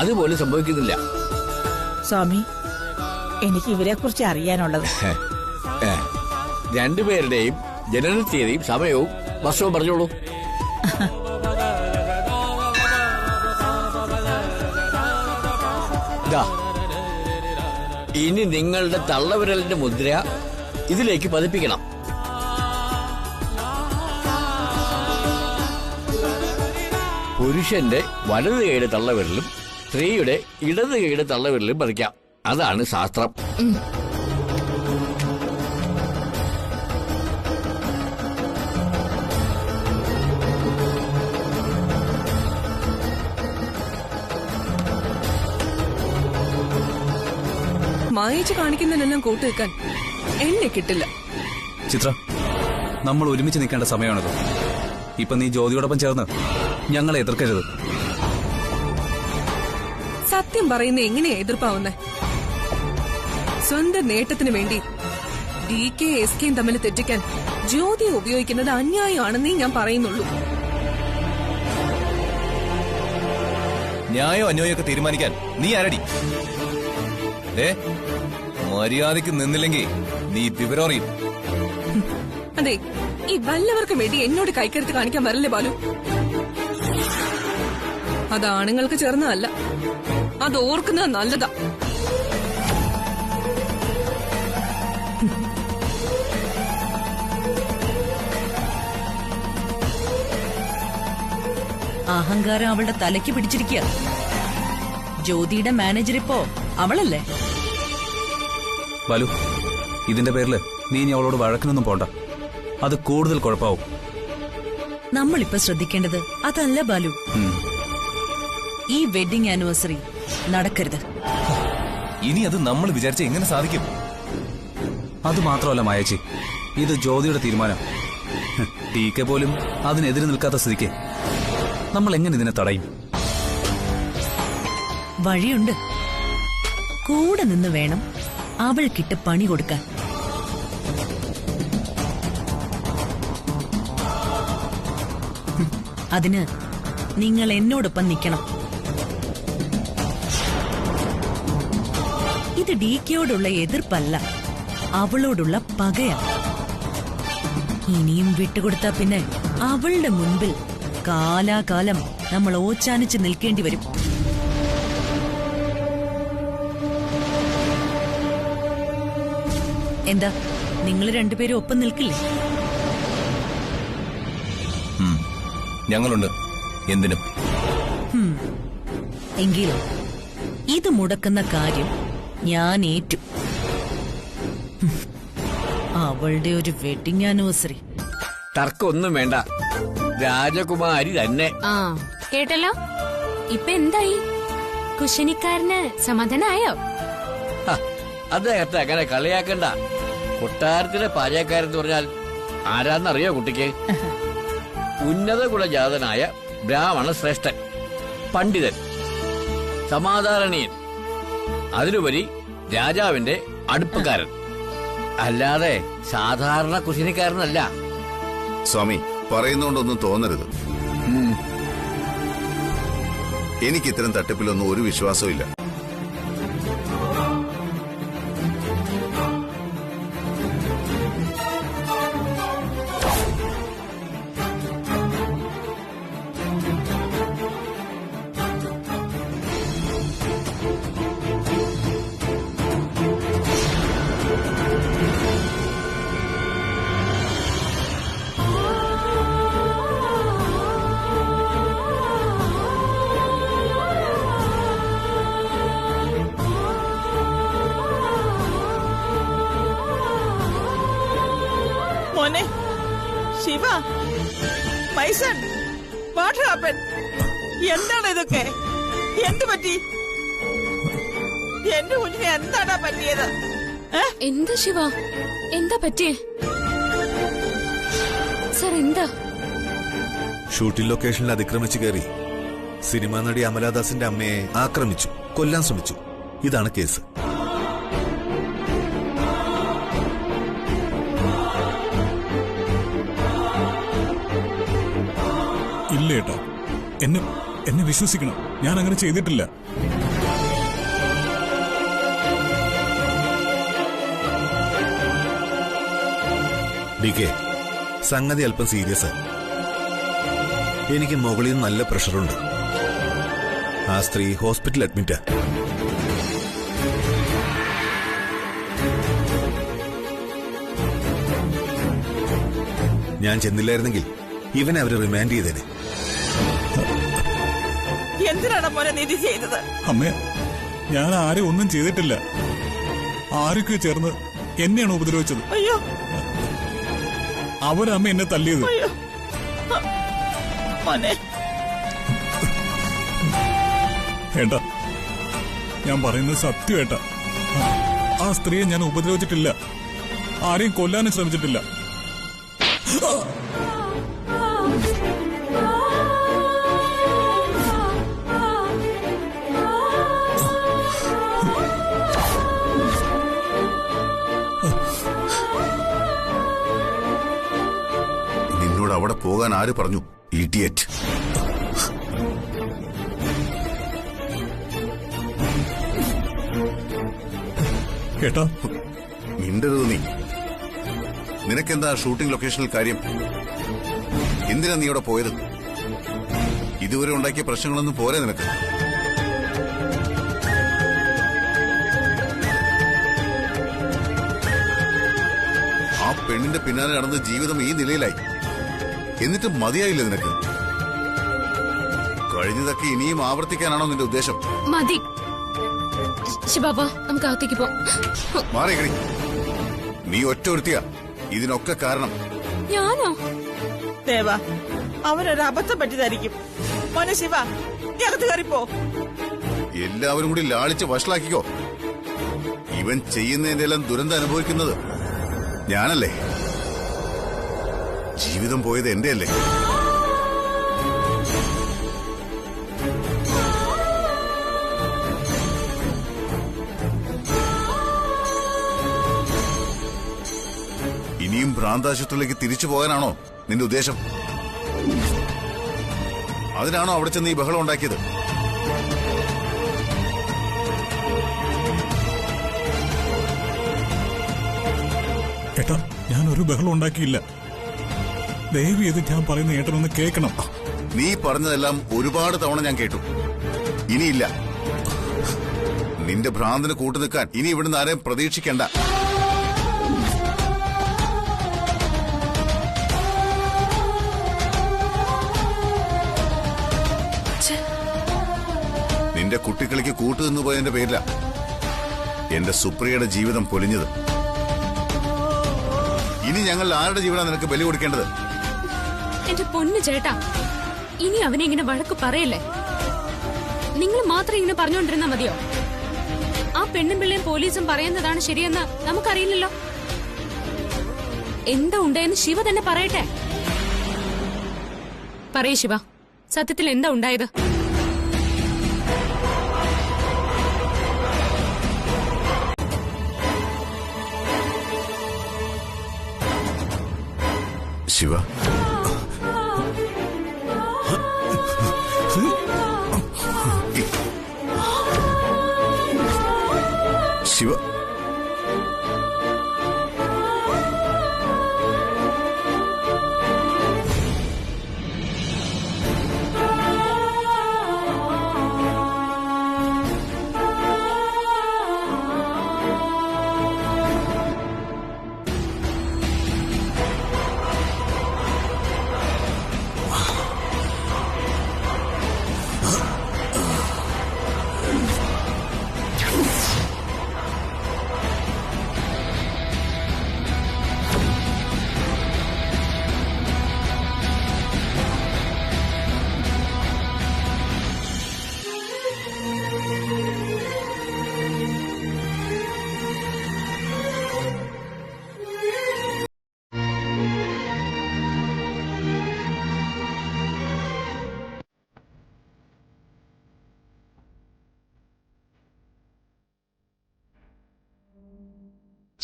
അതുപോലെ സംഭവിക്കുന്നില്ല. സ്വാമി, എനിക്ക് ഇവരെ കുറിച്ച് അറിയാനുള്ളത്. രണ്ടുപേരുടെയും ജനന തീയതിയും സമയവും വർഷവും പറഞ്ഞോളൂ. ഇനി നിങ്ങളുടെ തള്ളവിരലിന്റെ മുദ്ര ഇതിലേക്ക് പതിപ്പിക്കണം. പുരുഷന്റെ വലത് കൈയുടെ തള്ളവിരലും സ്ത്രീയുടെ ഇടത് കൈയുടെ തള്ളവിരലും പതിക്കാം. അതാണ് ശാസ്ത്രം. മായേച്ച് കാണിക്കുന്നതിനെല്ലാം കൂട്ടുവെക്കാൻ എന്നെ കിട്ടില്ല. ചിത്ര, നമ്മൾ ഒരുമിച്ച് നിൽക്കേണ്ട സമയമാണത്. ഇപ്പൊ നീ ജ്യോതിയോടൊപ്പം ചേർന്ന് ഞങ്ങളെ എതിർക്കരുത്. സത്യം പറയുന്ന എങ്ങനെയാ എതിർപ്പാവുന്നേ? സ്വന്തം നേട്ടത്തിന് വേണ്ടി DK SK തമ്മിൽ തെറ്റിക്കാൻ ജ്യോതിയെ ഉപയോഗിക്കുന്നത് അന്യായമാണെന്നേ ഞാൻ പറയുന്നുള്ളൂ. ന്യായോ അന്യായൊക്കെ തീരുമാനിക്കാൻ നീ ആരടി? മര്യാദയ്ക്ക് നിന്നില്ലെങ്കിൽ നീ വിവരം അറിയും. അതെ, ഈ വല്ലവർക്കും വേണ്ടി എന്നോട് കൈക്കരുത്ത് കാണിക്കാൻ വരല്ലേ ബാലു? അത് ആണുങ്ങൾക്ക് ചേർന്നതല്ല, അത് ഓർക്കുന്നത് നല്ലതാ. അഹങ്കാരം അവളുടെ തലയ്ക്ക് പിടിച്ചിരിക്കുക. ജ്യോതിയുടെ മാനേജർ ഇപ്പോ അവളല്ലേ? ബാലു, ഇതിന്റെ പേരില് നീ ഇനി അവളോട് വഴക്കിനൊന്നും പോണ്ട. അത് കൂടുതൽ കുഴപ്പാവും. നമ്മളിപ്പോ ശ്രദ്ധിക്കേണ്ടത് അതല്ല ബാലു. ഈ വെഡിങ് ആനിവേഴ്സറി നടക്കരുത്. ഇനി അത് നമ്മൾ വിചാരിച്ച എങ്ങനെ സാധിക്കും? അത് മാത്രമല്ല മായേച്ചി, ഇത് ജ്യോതിയുടെ തീരുമാനം. DK പോലും അതിനെതിരെ നിൽക്കാത്ത സ്ഥിതിക്ക് നമ്മൾ എങ്ങനെ ഇതിനെ തടയും? വഴിയുണ്ട്. കൂടെ നിന്ന് വേണം അവൾക്കിട്ട് പണി കൊടുക്കാൻ. അതിന് നിങ്ങൾ എന്നോടൊപ്പം നിൽക്കണം. ഇത് DKയോടുള്ള എതിർപ്പല്ല, അവളോടുള്ള പകയാണ്. ഇനിയും വിട്ടുകൊടുത്താ പിന്നെ അവളുടെ മുൻപിൽ കാലാകാലം നമ്മൾ ഓച്ചാനിച്ച് നിൽക്കേണ്ടി വരും. എന്താ, നിങ്ങൾ രണ്ടുപേരും ഒപ്പം നിൽക്കില്ലേ? ഞങ്ങളുണ്ട് എന്തിനും. എങ്കിലും ഇത് മുടക്കുന്ന കാര്യം ഞാൻ ഏറ്റു. അവളുടെ ഒരു വെഡിങ് ആനിവേഴ്സറി. തർക്കമൊന്നും വേണ്ട, രാജകുമാരി തന്നെ. കേട്ടല്ലോ, ഇപ്പൊ എന്തായി? കുശനിക്കാരന് സമാധാനായോ? അദ്ദേഹത്തെ അങ്ങനെ കളിയാക്കണ്ട. കൊട്ടാരത്തിലെ പാചകക്കാരെന്ന് പറഞ്ഞാൽ ആരാന്നറിയോ കുട്ടിക്ക്? ഉന്നത കുലജാതനായ ബ്രാഹ്മണ ശ്രേഷ്ഠൻ, പണ്ഡിതൻ, സമാധാരണീയൻ, അതിലുപരി രാജാവിന്റെ അടുപ്പക്കാരൻ. അല്ലാതെ സാധാരണ കുശിനിക്കാരനല്ല. സ്വാമി, പറയുന്നോണ്ടൊന്നും തോന്നരുത്. എനിക്ക് ഇത്തരം തട്ടിപ്പിലൊന്നും ഒരു വിശ്വാസവും ഇല്ല. മോനെ ശിവ, മൈസൺ, വാട്ട് ഹാപ്പൻ? എന്താണ് ഇതൊക്കെ? എന്ത് പറ്റി? എന്റെ കുഞ്ഞിനെ എന്താടാ പറ്റിയത്? എന്താ ശിവ, എന്താ പറ്റിയേ? സർ എന്താ? ഷൂട്ടിംഗ് ലൊക്കേഷനിൽ അതിക്രമിച്ചു കയറി സിനിമാ നടി അമലാദാസിന്റെ അമ്മയെ ആക്രമിച്ചു, കൊല്ലാൻ ശ്രമിച്ചു. ഇതാണ് കേസ്. ഇല്ല ഏട്ടാ, എന്നെ വിശ്വസിക്കണം. ഞാൻ അങ്ങനെ ചെയ്തിട്ടില്ല. DK, സംഗതി അല്പം സീരിയസ്. എനിക്ക് മുകളിൽ നിന്ന് നല്ല പ്രഷറുണ്ട്. ആ സ്ത്രീ ഹോസ്പിറ്റൽ അഡ്മിറ്റാ. ഞാൻ ചെന്നില്ലായിരുന്നെങ്കിൽ ഇവനെ അവര് റിമാൻഡ് ചെയ്തേനെ. എന്തിനാണ് മോനെ നീ ഇത് ചെയ്തത്? അമ്മേ, ഞാൻ ആരും ഒന്നും ചെയ്തിട്ടില്ല. ആരൊക്കെ ചേർന്ന് എന്നെയാണ് ഉപദ്രവിച്ചത്. അയ്യോ, അവരമ്മ എന്നെ തല്ലിയത്. അയ്യോ മോനെ. ഏട്ടാ, ഞാൻ പറയുന്നത് സത്യം ഏട്ടാ. ആ സ്ത്രീയെ ഞാൻ ഉപദ്രവിച്ചിട്ടില്ല. ആരെയും കൊല്ലാനും ശ്രമിച്ചിട്ടില്ല. നിന്നോട് അവിടെ പോകാൻ ആര് പറഞ്ഞു? ഇഡിയറ്റ്. കേട്ടോ, മിണ്ടരുത് നീ. നിനക്കെന്താ ഷൂട്ടിംഗ് ലൊക്കേഷനിൽ കാര്യം? എന്തിനാ നീ അവിടെ പോയത്? ഇതുവരെ ഉണ്ടാക്കിയ പ്രശ്നങ്ങളൊന്നും പോരെ നിനക്ക്? ആ പെണ്ണിന്റെ പിന്നാലെ നടന്ന് ജീവിതം ഈ നിലയിലായി. എന്നിട്ട് മതിയായില്ല നിനക്ക്? കഴിഞ്ഞതൊക്കെ ഇനിയും ആവർത്തിക്കാനാണോ നിന്റെ ഉദ്ദേശം? മതി ശിവ, നമുക്ക് അകത്തേക്ക് പോ. മാറി കളി. നീ ഒറ്റ ഒരുത്തിയാ ഇതിനൊക്കെ കാരണം. ഞാനോ? ദേവ, അവനൊരു അബദ്ധം പറ്റിയതായിരിക്കും. മോനെ ശിവ, നീ അകത്ത് കയറിപ്പോ. എല്ലാവരും കൂടി ലാളിച്ച് വഷളാക്കിക്കോ. ഇവൻ ചെയ്യുന്നതിന്റെ എല്ലാം ദുരന്തം അനുഭവിക്കുന്നത് ഞാനല്ലേ? ജീവിതം പോയത് എന്റെ അല്ലേ? ഇനിയും ഭ്രാന്താശുപത്രിയിലേക്ക് തിരിച്ചു പോകാനാണോ നിന്റെ ഉദ്ദേശം? അതിനാണോ അവിടെ ചെന്ന് ഈ ബഹളം ഉണ്ടാക്കിയത്? ഏട്ടാ, ഞാൻ ഒരു ബഹളം ഉണ്ടാക്കിയില്ല. ദയവ് ചെയ്ത് ഞാൻ പറയുന്ന ഏട്ടനൊന്ന് കേൾക്കണം. നീ പറഞ്ഞതെല്ലാം ഒരുപാട് തവണ ഞാൻ കേട്ടു. ഇനിയില്ല. നിന്റെ ഭ്രാന്തിന് കൂട്ടു നിൽക്കാൻ ഇനി ഇവിടുന്ന് ആരെയും പ്രതീക്ഷിക്കണ്ട. നിന്റെ കുട്ടികളിക്ക് കൂട്ടുനിന്നു പോയതിന്റെ പേരില എന്റെ സുപ്രിയയുടെ ജീവിതം പൊലിഞ്ഞത്. ഇനി ഞങ്ങൾ ആരുടെ ജീവനാണ് നിനക്ക് ബലി കൊടുക്കേണ്ടത്? എന്റെ പൊന്നു ചേട്ടാ, ഇനി അവനെ ഇങ്ങനെ വഴക്ക് പറയല്ലേ. നിങ്ങൾ മാത്രം ഇങ്ങനെ പറഞ്ഞുകൊണ്ടിരുന്നാ മതിയോ? ആ പെണ്ണും പിള്ളയും പോലീസും പറയുന്നതാണ് ശരിയെന്ന് നമുക്കറിയില്ലല്ലോ. എന്താ ഉണ്ടായെന്ന് ശിവ തന്നെ പറയട്ടെ. പറയൂ ശിവ, സത്യത്തിൽ എന്താ ഉണ്ടായത്? ശിവ, ശിവ,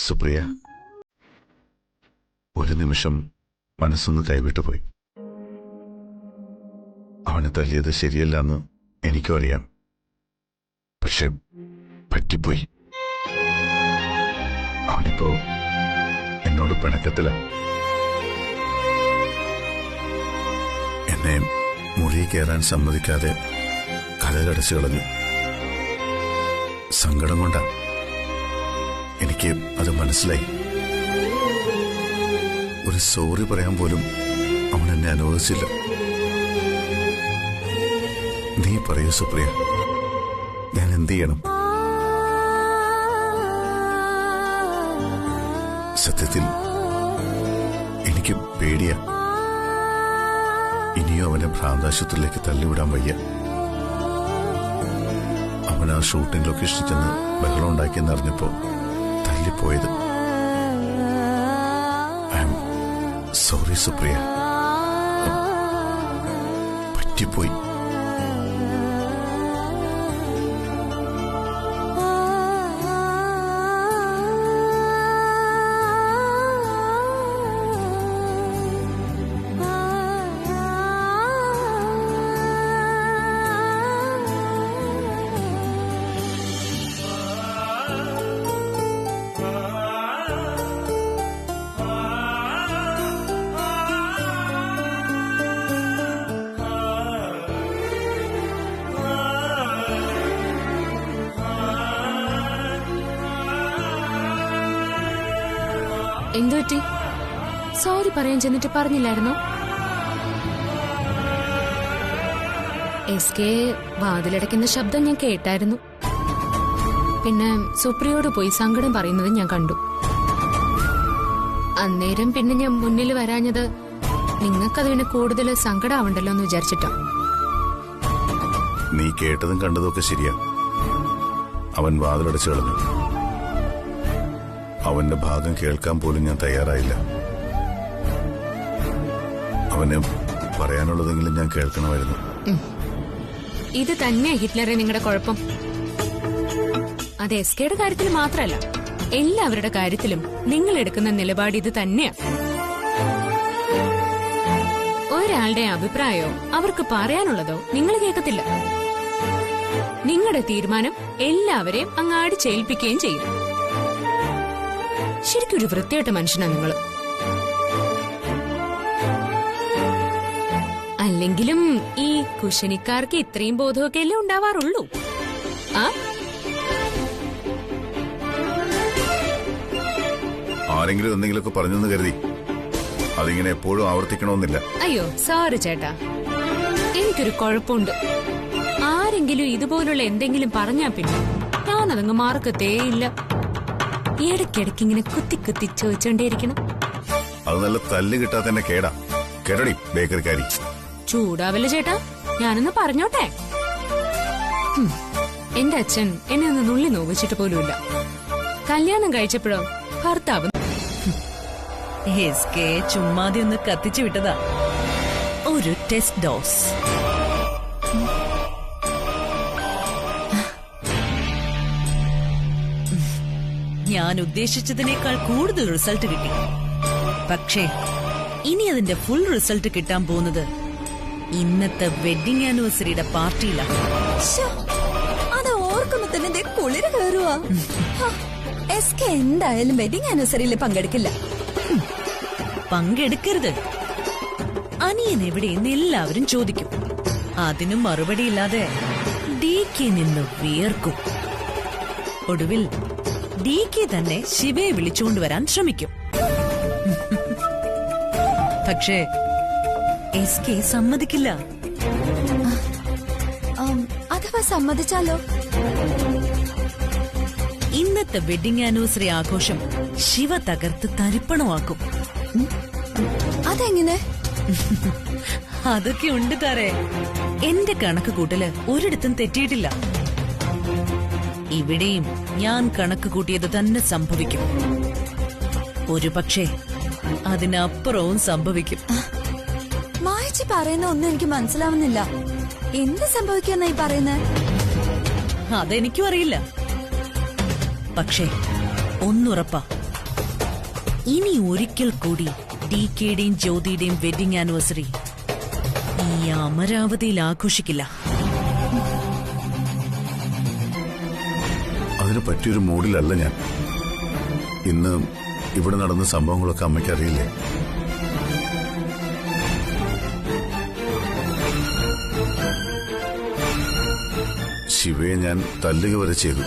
സുപ്രിയ, ഒരു നിമിഷം മനസ്സൊന്ന് കൈവിട്ടുപോയി. അവനെ തല്ലിയത് ശരിയല്ല എന്ന് എനിക്കും അറിയാം. പക്ഷെ പറ്റിപ്പോയി. അവനിപ്പോ എന്നോട് പിണക്കത്തില. എന്നെ മുറി കയറാൻ സമ്മതിക്കാതെ കഥകടച്ചു കളഞ്ഞു. സങ്കടം കൊണ്ടാ. എനിക്ക് അത് മനസ്സിലായി. ഒരു സോറി പറയാൻ പോലും അവൻ എന്നെ അനുവദിച്ചില്ല. നീ പറയൂ സുപ്രിയ, ഞാൻ എന്ത് ചെയ്യണം? സത്യത്തിൽ എനിക്ക് പേടിയാ. ഇനിയും അവനെ ഭ്രാന്താശുപത്രിയിലേക്ക് തള്ളിവിടാൻ വയ്യ. അവൻ ആ ഷൂട്ടിംഗ് ലൊക്കേഷനിൽ ചെന്ന് ബഹളം ഉണ്ടാക്കിയെന്നറിഞ്ഞപ്പോ തല്ലിപ്പോയത്. ഐ എം സോറി സുപ്രിയ, പറ്റിപ്പോയി. എന്തുപറ്റി? സോറി പറയാൻ ചെന്നിട്ട് പറഞ്ഞില്ലായിരുന്നോ? SK വാതിലടയ്ക്കുന്ന ശബ്ദം ഞാൻ കേട്ടായിരുന്നു. പിന്നെ സുപ്രിയോട് പോയി സങ്കടം പറയുന്നത് ഞാൻ കണ്ടു. അന്നേരം പിന്നെ ഞാൻ മുന്നിൽ വരാഞ്ഞത് നിങ്ങൾക്കതിന് കൂടുതൽ സങ്കടമാവണ്ടല്ലോ എന്ന് വിചാരിച്ചിട്ടാ. നീ കേട്ടതും കണ്ടതും ഒക്കെ ശരിയാ. അവൻ വാതിലടച്ചു കളഞ്ഞു. അവന്റെ ഭാഗം കേൾക്കാൻ പോലും ഞാൻ തയ്യാറായില്ല. അവന് പറയാനുള്ളതെങ്കിലും ഞാൻ കേൾക്കണമായിരുന്നു. ഇത് തന്നെ ഹിറ്റ്ലറെ നിങ്ങളുടെ കുഴപ്പം. അത് SKയുടെ കാര്യത്തിൽ മാത്രമല്ല, എല്ലാവരുടെ കാര്യത്തിലും നിങ്ങൾ എടുക്കുന്ന നിലപാട് ഇത് തന്നെയാ. ഒരാളുടെ അഭിപ്രായമോ അവർക്ക് പറയാനുള്ളതോ നിങ്ങൾ കേൾക്കത്തില്ല. നിങ്ങളുടെ തീരുമാനം എല്ലാവരെയും അങ്ങ് അടിച്ചേൽപ്പിക്കുകയും ചെയ്യും. ശരിക്കും ഒരു വൃത്തിയായിട്ട മനുഷ്യനാ നിങ്ങൾ. അല്ലെങ്കിലും ഈ കുശനിക്കാർക്ക് ഇത്രയും ബോധമൊക്കെ അല്ലേ ഉണ്ടാവാറുള്ളൂ. ആ ആരെങ്കിലും എന്തെങ്കിലുമൊക്കെ പറഞ്ഞെന്ന് കരുതി അതിങ്ങനെ എപ്പോഴും ആവർത്തിക്കണമെന്നില്ല. അയ്യോ സോറി ചേട്ടാ, എനിക്കൊരു കുഴപ്പമുണ്ട്. ആരെങ്കിലും ഇതുപോലുള്ള എന്തെങ്കിലും പറഞ്ഞാ പിന്നെ ഞാനതങ്ങ് മാർക്കത്തേയില്ല. ഇടയ്ക്കിടയ്ക്ക് ഇങ്ങനെ കുത്തി കുത്തി ചോദിച്ചോണ്ടേയിരിക്കണം. അത് നല്ല തല്ല് കിട്ടാത്തന്നെ കേടാ. കേട്ടടി ബേക്കറിക്കാരി. ചൂടാവല്ല ചേട്ടാ, ഞാനൊന്ന് പറഞ്ഞോട്ടെ. എന്റെ അച്ഛൻ എന്നെ ഒന്ന് നുള്ളി നോവിച്ചിട്ട് പോലുമില്ല. കല്യാണം കഴിച്ചപ്പോഴോ ഭർത്താവ് SK ചുമ്മാതെ ഒന്ന് കത്തിച്ചു വിട്ടതാ. ഒരു ടെസ്റ്റ് ഡോസ്. ഞാൻ ഉദ്ദേശിച്ചതിനേക്കാൾ കൂടുതൽ റിസൾട്ട് കിട്ടി. പക്ഷേ ഇനി അതിന്റെ ഫുൾ റിസൾട്ട് കിട്ടാൻ പോകുന്നത് ഇന്നത്തെ വെഡിങ് ആനിവേഴ്സറിയുടെ പാർട്ടിയിലാണ്. അത് ഓർക്കുമ്പോ തന്നെ കുളിര് കയറുവാ. SK എന്തായാലും വെഡിങ് ആനിവേഴ്സറിയിൽ പങ്കെടുക്കില്ല. പങ്കെടുക്കരുത്. അനിയൻ എവിടെയെന്ന് എല്ലാവരും ചോദിക്കും. അതിനും മറുപടിയില്ലാതെ DK നിന്ന് വിയർക്കും. ഒടുവിൽ DK തന്നെ ശിവയെ വിളിച്ചുകൊണ്ടുവരാൻ ശ്രമിക്കും. പക്ഷേ SK സമ്മതിക്കില്ല. അഥവാ സമ്മതിച്ചാലോ? ഇന്നത്തെ വെഡിങ് ആനിവേഴ്സറി ആഘോഷം ശിവ തകർത്ത് തരിപ്പണമാക്കും. അതെങ്ങനെ? അതൊക്കെ ഉണ്ട് താരേ. എന്റെ കണക്ക് കൂട്ടല് ഒരിടത്തും തെറ്റിയിട്ടില്ല. ഇവിടെയും ഞാൻ കണക്ക് കൂട്ടിയത് തന്നെ സംഭവിക്കും. ഒരുപക്ഷെ അതിനപ്പുറവും സംഭവിക്കും. മായച്ചി പറയുന്ന ഒന്നും എനിക്ക് മനസ്സിലാവുന്നില്ല. എന്ത് സംഭവിക്കുമെന്നായി പറയുന്നത്? അതെനിക്കും അറിയില്ല. പക്ഷേ ഒന്നുറപ്പാ, ഇനി ഒരിക്കൽ കൂടി ടികെയുടെയും ജ്യോതിയുടെയും വെഡിങ് ആനിവേഴ്സറി ഈ അമരാവതിയിൽ ആഘോഷിക്കില്ല. അതിന് പറ്റിയൊരു മൂഡിലല്ല ഞാൻ. ഇന്ന് ഇവിടെ നടന്ന സംഭവങ്ങളൊക്കെ അമ്മയ്ക്ക് അറിയില്ലേ? ശിവയെ ഞാൻ തല്ലുക വരെ ചെയ്തു.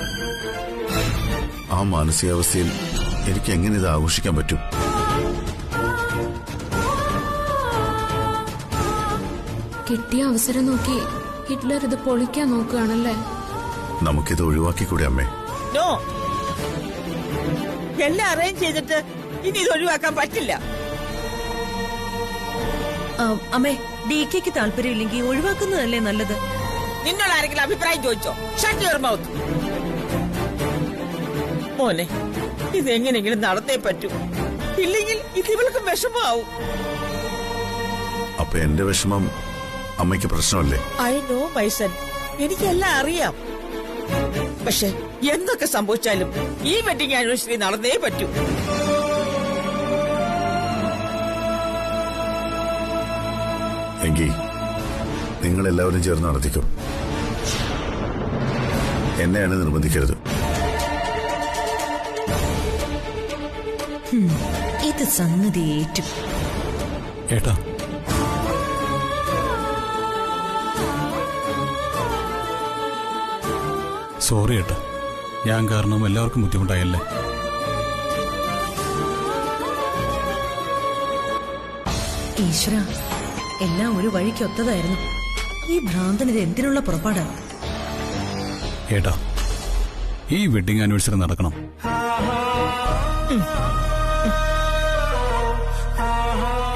ആ മാനസികാവസ്ഥയിൽ എനിക്ക് എങ്ങനെ ഇത് ആഘോഷിക്കാൻ പറ്റും? കിട്ടിയ അവസരം നോക്കി ഹിറ്റ്ലർ ഇത് പൊളിക്കാൻ നോക്കുകയാണല്ലേ. നമുക്കിത് ഒഴിവാക്കിക്കൂടെ അമ്മേ? നോ, എല്ലാം അറേഞ്ച് ചെയ്തിട്ട് ഇനി ഇത് ഒഴിവാക്കാൻ പറ്റില്ല. അമ്മേ, ഡികെക്ക് താല്പര്യമില്ലെങ്കിൽ ഒഴിവാക്കുന്നതല്ലേ നല്ലത്. നിന്നോട് ആരെങ്കിലും അഭിപ്രായം ചോദിച്ചോ? Shut your mouth. മോനെ, ഇതെങ്ങനെങ്കിലും നടന്നേ പറ്റൂ. ഇല്ലെങ്കിൽ ഇത് ഇവൾക്കും വിഷമാവും. അപ്പൊ എന്റെ വിഷമം അമ്മയ്ക്ക് പ്രശ്നമല്ലേ? ഐ നോ മൈസൺ, എനിക്കെല്ലാം അറിയാം. പക്ഷെ എന്തൊക്കെ സംഭവിച്ചാലും ഈ വെഡിങ് ആനിവേഴ്സറി നടന്നേ പറ്റൂ. എങ്കിൽ നിങ്ങളെല്ലാവരും ചേർന്ന് നടത്തിക്കും. എന്നെയാണ് നിർബന്ധിക്കരുത്. ഇത് സംഗതി ഏറ്റു. ഏട്ടാ, സോറി ഏട്ടാ, ഞാൻ കാരണം എല്ലാവർക്കും ബുദ്ധിമുട്ടായല്ലേ. ഈശ്വര, എല്ലാം ഒരു വഴിക്കൊത്തതായിരുന്നു. ഈ ഭ്രാന്തനിത് എന്തിനുള്ള പുറപ്പാടാണ്? ഏട്ടാ, ഈ വെഡിങ് ആനിവേഴ്സറി നടക്കണം.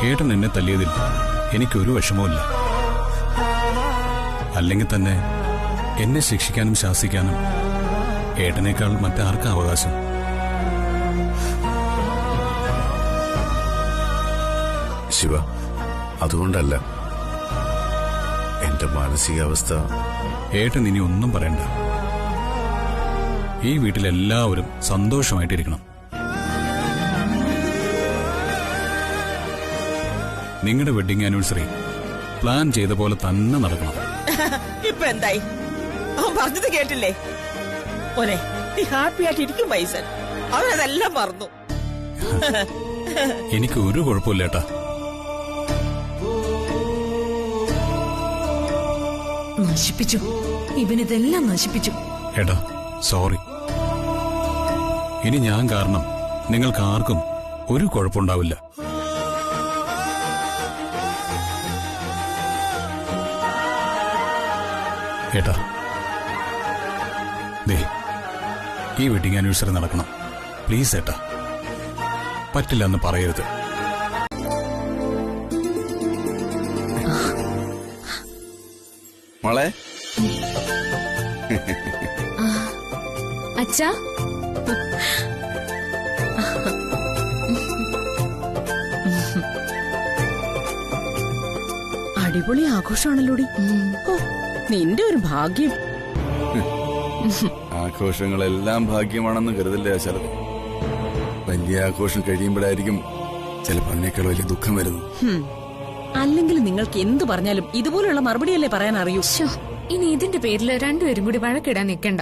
ഏട്ടൻ എന്നെ തല്ലിയതിൽ എനിക്കൊരു വിഷമവുമില്ല. അല്ലെങ്കിൽ തന്നെ എന്നെ ശിക്ഷിക്കാനും ശാസിക്കാനും ഏട്ടനേക്കാൾ മറ്റാർക്കാ അവകാശം? ശിവ, അതുകൊണ്ടല്ല. എന്റെ മാനസികാവസ്ഥ. ഏട്ടൻ ഇനി ഒന്നും പറയണ്ട. ഈ വീട്ടിലെല്ലാവരും സന്തോഷമായിട്ടിരിക്കണം. നിങ്ങളുടെ വെഡിങ് ആനിവേഴ്സറി പ്ലാൻ ചെയ്ത പോലെ തന്നെ നടക്കണം. ഇപ്പൊ എന്തായി? അവൻ പറഞ്ഞത് കേട്ടില്ലേ? മോനെ, നീ ഹാപ്പി ആയിട്ടിരിക്കും മൈസൺ. അവനതെല്ലാം മറന്നു. എനിക്ക് ഒരു കുഴപ്പമില്ല ഏട്ടാ. നശിപ്പിച്ചു, ഇവനിതെല്ലാം നശിപ്പിച്ചു. ഏട്ടാ, സോറി. ഇനി ഞാൻ കാരണം നിങ്ങൾക്ക് ആർക്കും ഒരു കുഴപ്പമുണ്ടാവില്ല. ഏട്ടാ, ദേ, ഈ വെഡിങ് ആനിവേഴ്സറി നടക്കണം. പ്ലീസ് ഏട്ടാ, പറ്റില്ല എന്ന് പറയരുത്. മോളെ, അച്ഛാ, അടിപൊളി ആഘോഷമാണല്ലോടി. നിന്റെ ഒരു ഭാഗ്യം. ആഘോഷങ്ങളെല്ലാം ഭാഗ്യമാണെന്ന് കരുതില്ലേ ശരത്? വലിയ ആഘോഷം കഴിയുമ്പോഴായിരിക്കും ചിലപ്പോൾ അതിനേക്കാൾ വലിയ ദുഃഖം വരുന്നു. അല്ലെങ്കിൽ നിങ്ങൾക്ക് എന്തു പറഞ്ഞാലും ഇതുപോലുള്ള മറുപടിയല്ലേ പറയാൻ അറിയൂ. ഇനി ഇതിന്റെ പേരിൽ രണ്ടുപേരും കൂടി വഴക്കിടാൻ നിൽക്കണ്ട.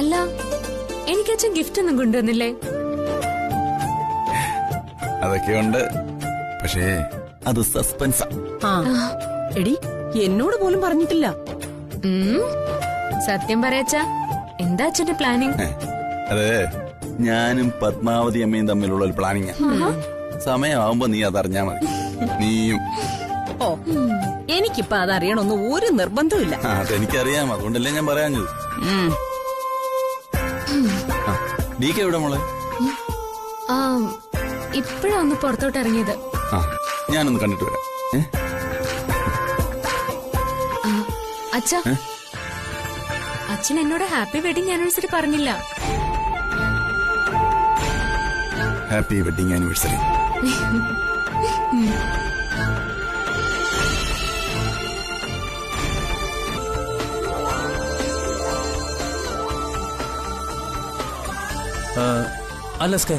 അല്ല, എനിക്കച്ഛൻ ഗിഫ്റ്റ് ഒന്നും കൊണ്ടുവന്നില്ലേ? അതൊക്കെയുണ്ട്, പക്ഷേ അത് സസ്പെൻസാ. എടി, എന്നോട് പോലും പറഞ്ഞിട്ടില്ല. സത്യം പറയച്ചാ, എന്താ അച്ഛന്റെ പ്ലാനിങ്? അതെ, ഞാനും പത്മാവതി അമ്മയും തമ്മിലുള്ള ഒരു പ്ലാനിങ്. സമയമാവുമ്പോ നീ അതറിഞ്ഞാ മതി. നീയും. ഓ, എനിക്കിപ്പോ അതറിയണമെന്ന് ഒരു നിർബന്ധമില്ല. അതെനിക്കറിയാം, അതുകൊണ്ടല്ലേ ഞാൻ പറയാഞ്ഞത്. ഡീക്ക എവിടെ മോളെ? ഇപ്പഴാ ഒന്ന് പുറത്തോട്ട് ഇറങ്ങിയത്. ഞാനൊന്ന് കണ്ടിട്ട് വരാം. അച്ഛാ, അച്ഛൻ എന്നോട് ഹാപ്പി വെഡിങ് ആനിവേഴ്സറി പറഞ്ഞില്ല. Happy wedding anniversary. അല്ല സ്കേ,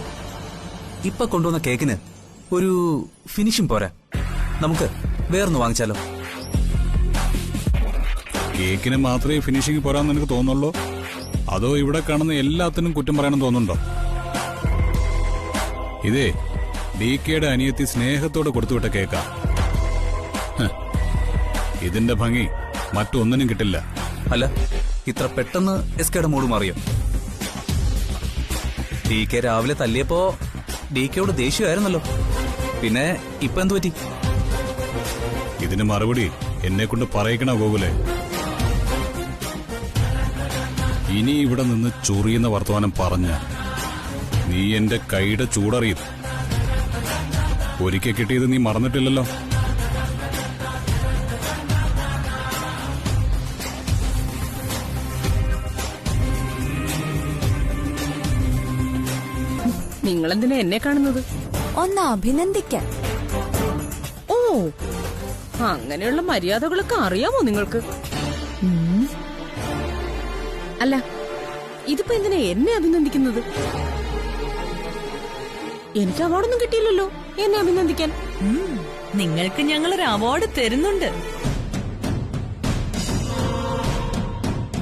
ഇപ്പൊ കൊണ്ടുവന്ന കേക്കിന് ഒരു ഫിനിഷിംഗ് പോരാ. നമുക്ക് വേറൊന്ന് വാങ്ങിച്ചാലോ? കേക്കിന് മാത്രമേ ഫിനിഷിംഗ് പോരാന്ന് എനിക്ക് തോന്നുള്ളൂ, അതോ ഇവിടെ കാണുന്ന എല്ലാത്തിനും കുറ്റം പറയാനും തോന്നുന്നുണ്ടോ? ഇതേ DKയുടെ അനിയത്തി സ്നേഹത്തോടെ കൊടുത്തുവിട്ട കേക്കാ. ഇതിന്റെ ഭംഗി മറ്റൊന്നിനും കിട്ടില്ല. അല്ല, ഇത്ര പെട്ടെന്ന് എസ്കയുടെ മൂഡ് മാറിയോ? DK രാവിലെ തല്ലിയപ്പോ DKയോട് ദേഷ്യമായിരുന്നല്ലോ, പിന്നെ ഇപ്പൊ എന്തു പറ്റി? ഇതിന് മറുപടി എന്നെ കൊണ്ട് പറയിക്കണ ഗോകുലേ. ഇനി ഇവിടെ നിന്ന് ചൊറിയുന്ന വർത്തമാനം പറഞ്ഞ നീ എന്റെ കൈയുടെ ചൂടറിയും. ഒരിക്കൽ കിട്ടിയത് നീ മറന്നിട്ടില്ലല്ലോ. നിങ്ങളെന്തിനാ എന്നെ കാണുന്നത്? ഒന്ന് അഭിനന്ദിക്കാൻ. ഓ, അങ്ങനെയുള്ള മര്യാദകളൊക്കെ അറിയാമോ നിങ്ങൾക്ക്? അല്ല, ഇതിപ്പോ എന്തിനാ എന്നെ അഭിനന്ദിക്കുന്നത്? എനിക്ക് അവാർഡൊന്നും കിട്ടിയില്ലല്ലോ എന്നെ അഭിനന്ദിക്കാൻ. നിങ്ങൾക്ക് ഞങ്ങളൊരു അവാർഡ് തരുന്നുണ്ട്.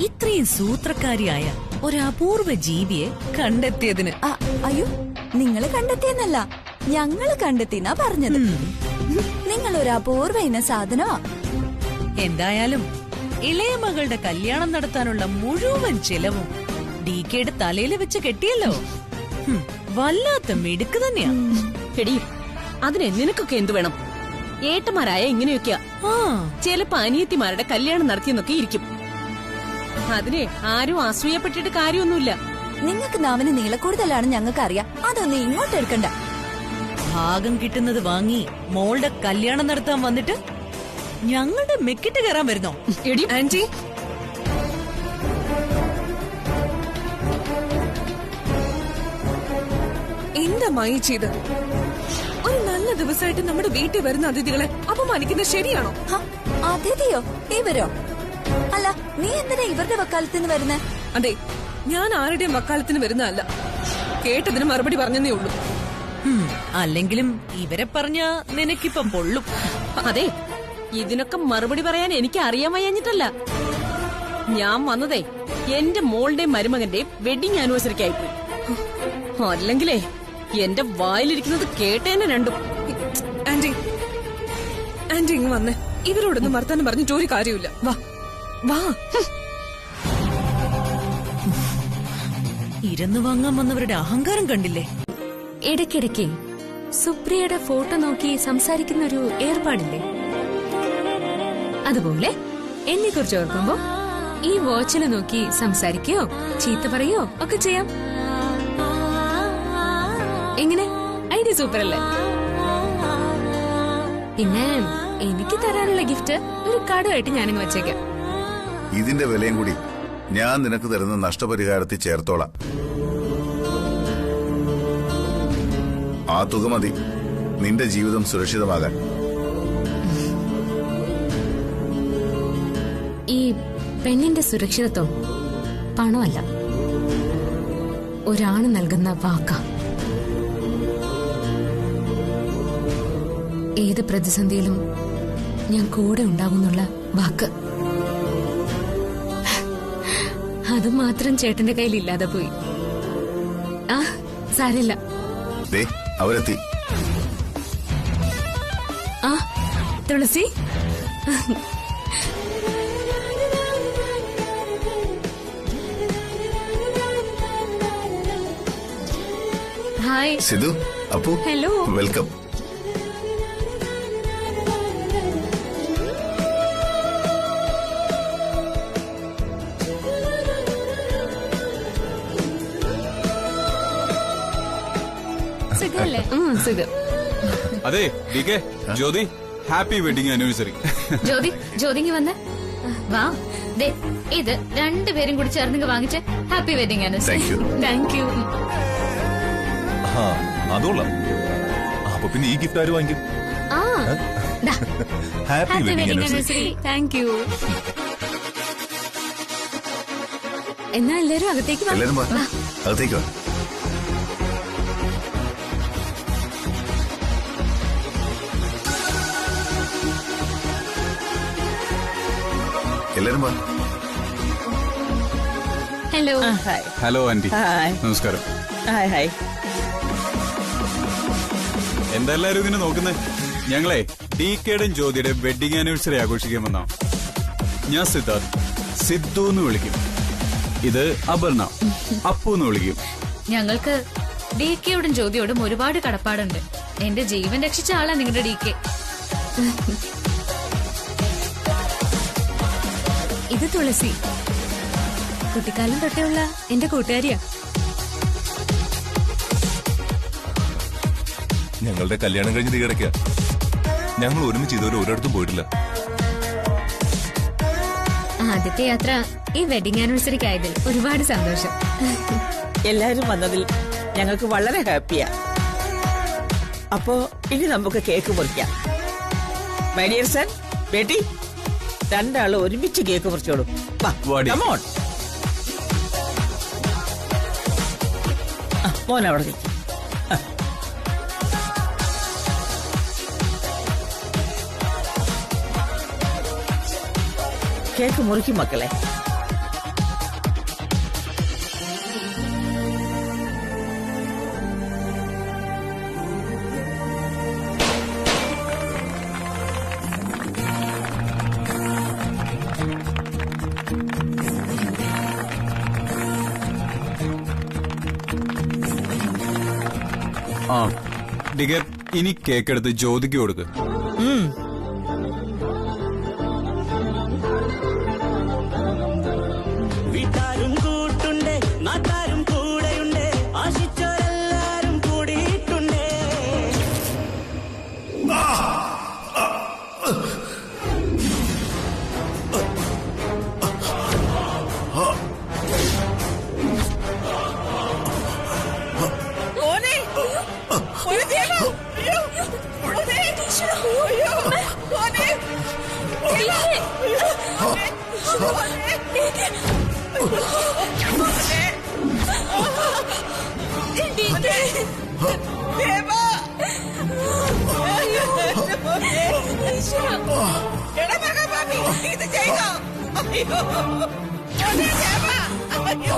ഇത്രയും സൂത്രക്കാരിയായ ഒരു അപൂർവ ജീവിയെ കണ്ടെത്തിയതിന്. അയ്യോ, നിങ്ങള് കണ്ടെത്തിയെന്നല്ല, ഞങ്ങള് കണ്ടെത്തിനാ പറഞ്ഞത്. നിങ്ങളൊരു അപൂർവ ഇന സാധനമാ. എന്തായാലും ഇളയ മകളുടെ കല്യാണം നടത്താനുള്ള മുഴുവൻ ചെലവും DKയുടെ തലയിൽ വെച്ച് കെട്ടിയല്ലോ. വല്ലാത്ത മിടുക്ക് തന്നെയാ. എടി, അതിന് നിനക്കൊക്കെ എന്തു വേണം? ഏട്ടന്മാരായ ഇങ്ങനെയൊക്കെയാ. ചിലപ്പോ അനിയത്തിമാരുടെ കല്യാണം നടത്തിയെന്നൊക്കെ ഇരിക്കും. അതിനെ ആരും അസൂയപ്പെട്ടിട്ട് കാര്യമൊന്നുമില്ല. നിങ്ങൾക്ക് നാവിന് നീളക്കൂടുതലാണ് ഞങ്ങൾക്ക് അറിയാം. അതൊന്നും ഇങ്ങോട്ട് എടുക്കണ്ട. ഭാഗം കിട്ടുന്നത് വാങ്ങി മോളുടെ കല്യാണം നടത്താൻ വന്നിട്ട് ഞങ്ങളുടെ മെക്കിട്ട് കയറാൻ വരുന്നോ? എടി ആന്റി, എന്താ മായി ചെയ്ത്? ഒരു നല്ല ദിവസമായിട്ട് നമ്മുടെ വീട്ടിൽ വരുന്ന അതിഥികളെ അപമാനിക്കുന്നത് ശരിയാണോ? അതിഥിയോ? ഇവരോ? അല്ല, നീ എന്തിനാ ഇവരുടെ വക്കാലത്തിന് വരുന്നേ? അതെ, ഞാൻ ആരുടെയും വക്കാലത്തിന് വരുന്നതല്ല. കേട്ടതിന് മറുപടി പറഞ്ഞതേ ഉള്ളൂ. അല്ലെങ്കിലും ഇവരെ പറഞ്ഞ നിനക്കിപ്പം പൊള്ളും. അതെ, ഇതിനൊക്കെ മറുപടി പറയാൻ എനിക്ക് അറിയാൻ വയ്യാഞ്ഞിട്ടല്ല. ഞാൻ വന്നതേ എന്റെ മോളുടെയും മരുമകന്റെയും വെഡിങ് ആനിവേഴ്സറിക്കായിപ്പോയി. അല്ലെങ്കിലേ എന്റെ വായിലിരിക്കുന്നത് കേട്ടേനെ രണ്ടും. ആന്റി, ആന്റി ഇങ്ങ് വന്നേ. ഇവരോടൊന്നും വർത്താനം പറഞ്ഞിട്ട് ഒരു കാര്യമില്ല. വാ വാ. ഇരുന്ന് വാങ്ങാൻ വന്നവരുടെ അഹങ്കാരം കണ്ടില്ലേ? ഇടയ്ക്കിടയ്ക്ക് സുപ്രിയയുടെ ഫോട്ടോ നോക്കി സംസാരിക്കുന്ന ഒരു ഏർപ്പാടില്ലേ, അതുപോലെ എന്നെ കുറിച്ച് ഓർക്കുമ്പോ ഈ വാച്ചില് നോക്കി സംസാരിക്കയോ ചീത്ത പറയോ ഒക്കെ ചെയ്യാം. എങ്ങനെ? ഐഡിയ സൂപ്പർ അല്ലേ? പിന്നെ എനിക്ക് തരാനുള്ള ഗിഫ്റ്റ് ഒരു കടമായിട്ട് ഞാനിങ്ങ് വെച്ചേക്കാം. ഇതിന്റെ വിലയും കൂടി ഞാൻ നിനക്ക് തരുന്ന നഷ്ടപരിഹാരത്തിൽ ചേർത്തോളാം. ആ തുക മതി നിന്റെ ജീവിതം സുരക്ഷിതമാകാൻ. ഈ പെണ്ണിന്റെ സുരക്ഷിതത്വം പണമല്ല, ഒരാണ് നൽകുന്ന വാക്കാ. ഏത് പ്രതിസന്ധിയിലും ഞാൻ കൂടെ ഉണ്ടാകുന്നുള്ള വാക്ക്. അത് മാത്രം ചേട്ടന്റെ കയ്യിൽ ഇല്ലാതെ പോയി. ആ സാരില്ല. അവരെത്തി. ആ Tulasi, hi. Sidhu, Appu, hello, welcome. സുഖല്ലേ? സുഖം. അതെ DK, Jyothi, happy wedding anniversary. Jyothi, ജ്യോതിങ്ങി വന്ന് വാ. ദേ ഇത് രണ്ടുപേരും കൂടി ചേർന്ന് വാങ്ങിച്ച് happy wedding anniversary. Thank you. അതോളാം. അപ്പൊ പിന്നെ ഈ ഗിഫ്റ്റ് ആര് വാങ്ങിക്കും? Happy wedding anniversary. Thank you. എന്നാ എല്ലാരും അകത്തേക്ക് വാ. അകത്തേക്ക് വാ. എല്ലാരും വാ. ഹലോ. Hello aunty. നമസ്കാരം. ഹായ്. എന്താ എല്ലാരും ഇങ്ങനെ നോക്കുന്നേ? ഞങ്ങളെ DKയുടെയും ജ്യോതിയുടെയും വെഡിങ് ആനിവേഴ്സറി ആഘോഷിക്കാൻ വന്നാ. ഞാൻ സിദ്ധാർത്ഥ്, സിദ്ധു എന്ന് വിളിക്കും. ഇത് അപർണ, അപ്പു എന്ന് വിളിക്കും. ഞങ്ങൾക്ക് DKയോടും ജ്യോതിയോടും ഒരുപാട് കടപ്പാടുണ്ട്. എന്റെ ജീവൻ രക്ഷിച്ച ആളാ നിങ്ങളുടെ DK. ഇത് തുളസി, കുട്ടിക്കാലം തൊട്ടേയുള്ള എന്റെ കൂട്ടുകാരിയാ. ഞങ്ങളുടെ കല്യാണം കഴിഞ്ഞ് തീടയ്ക്ക. ഞങ്ങൾ ഒരുമിച്ച് ഇതുവരെ ഒരിടത്തും പോയിട്ടില്ല. ആദ്യത്തെ യാത്ര ഈ വെഡിങ് ആനിവേഴ്സറിക്ക് ആയതിൽ ഒരുപാട് സന്തോഷം. എല്ലാരും വന്നതിൽ ഞങ്ങൾക്ക് വളരെ ഹാപ്പിയാ. അപ്പോ ഇനി നമുക്ക് കേക്ക് മുറിക്കാം. മൈ ഡിയർ സൺ, ബേട്ടി, രണ്ടാള് ഒരുമിച്ച് കേക്ക് മുറിച്ചോളൂ. മോൻ അവിടെ നിൽക്കും. കേക്ക് മുറിക്കും മക്കളെ. ആ ഡിഗർ, ഇനി കേക്ക് എടുത്ത് ജ്യോതിക്ക് കൊടുക്ക്. വീട്ടാരും കൂട്ടുണ്ട്, നാട്ടാരും കൂടെയുണ്ട്, ആശിച്ചവരെല്ലാരും കൂടിയിട്ടുണ്ട്. അയ്യോ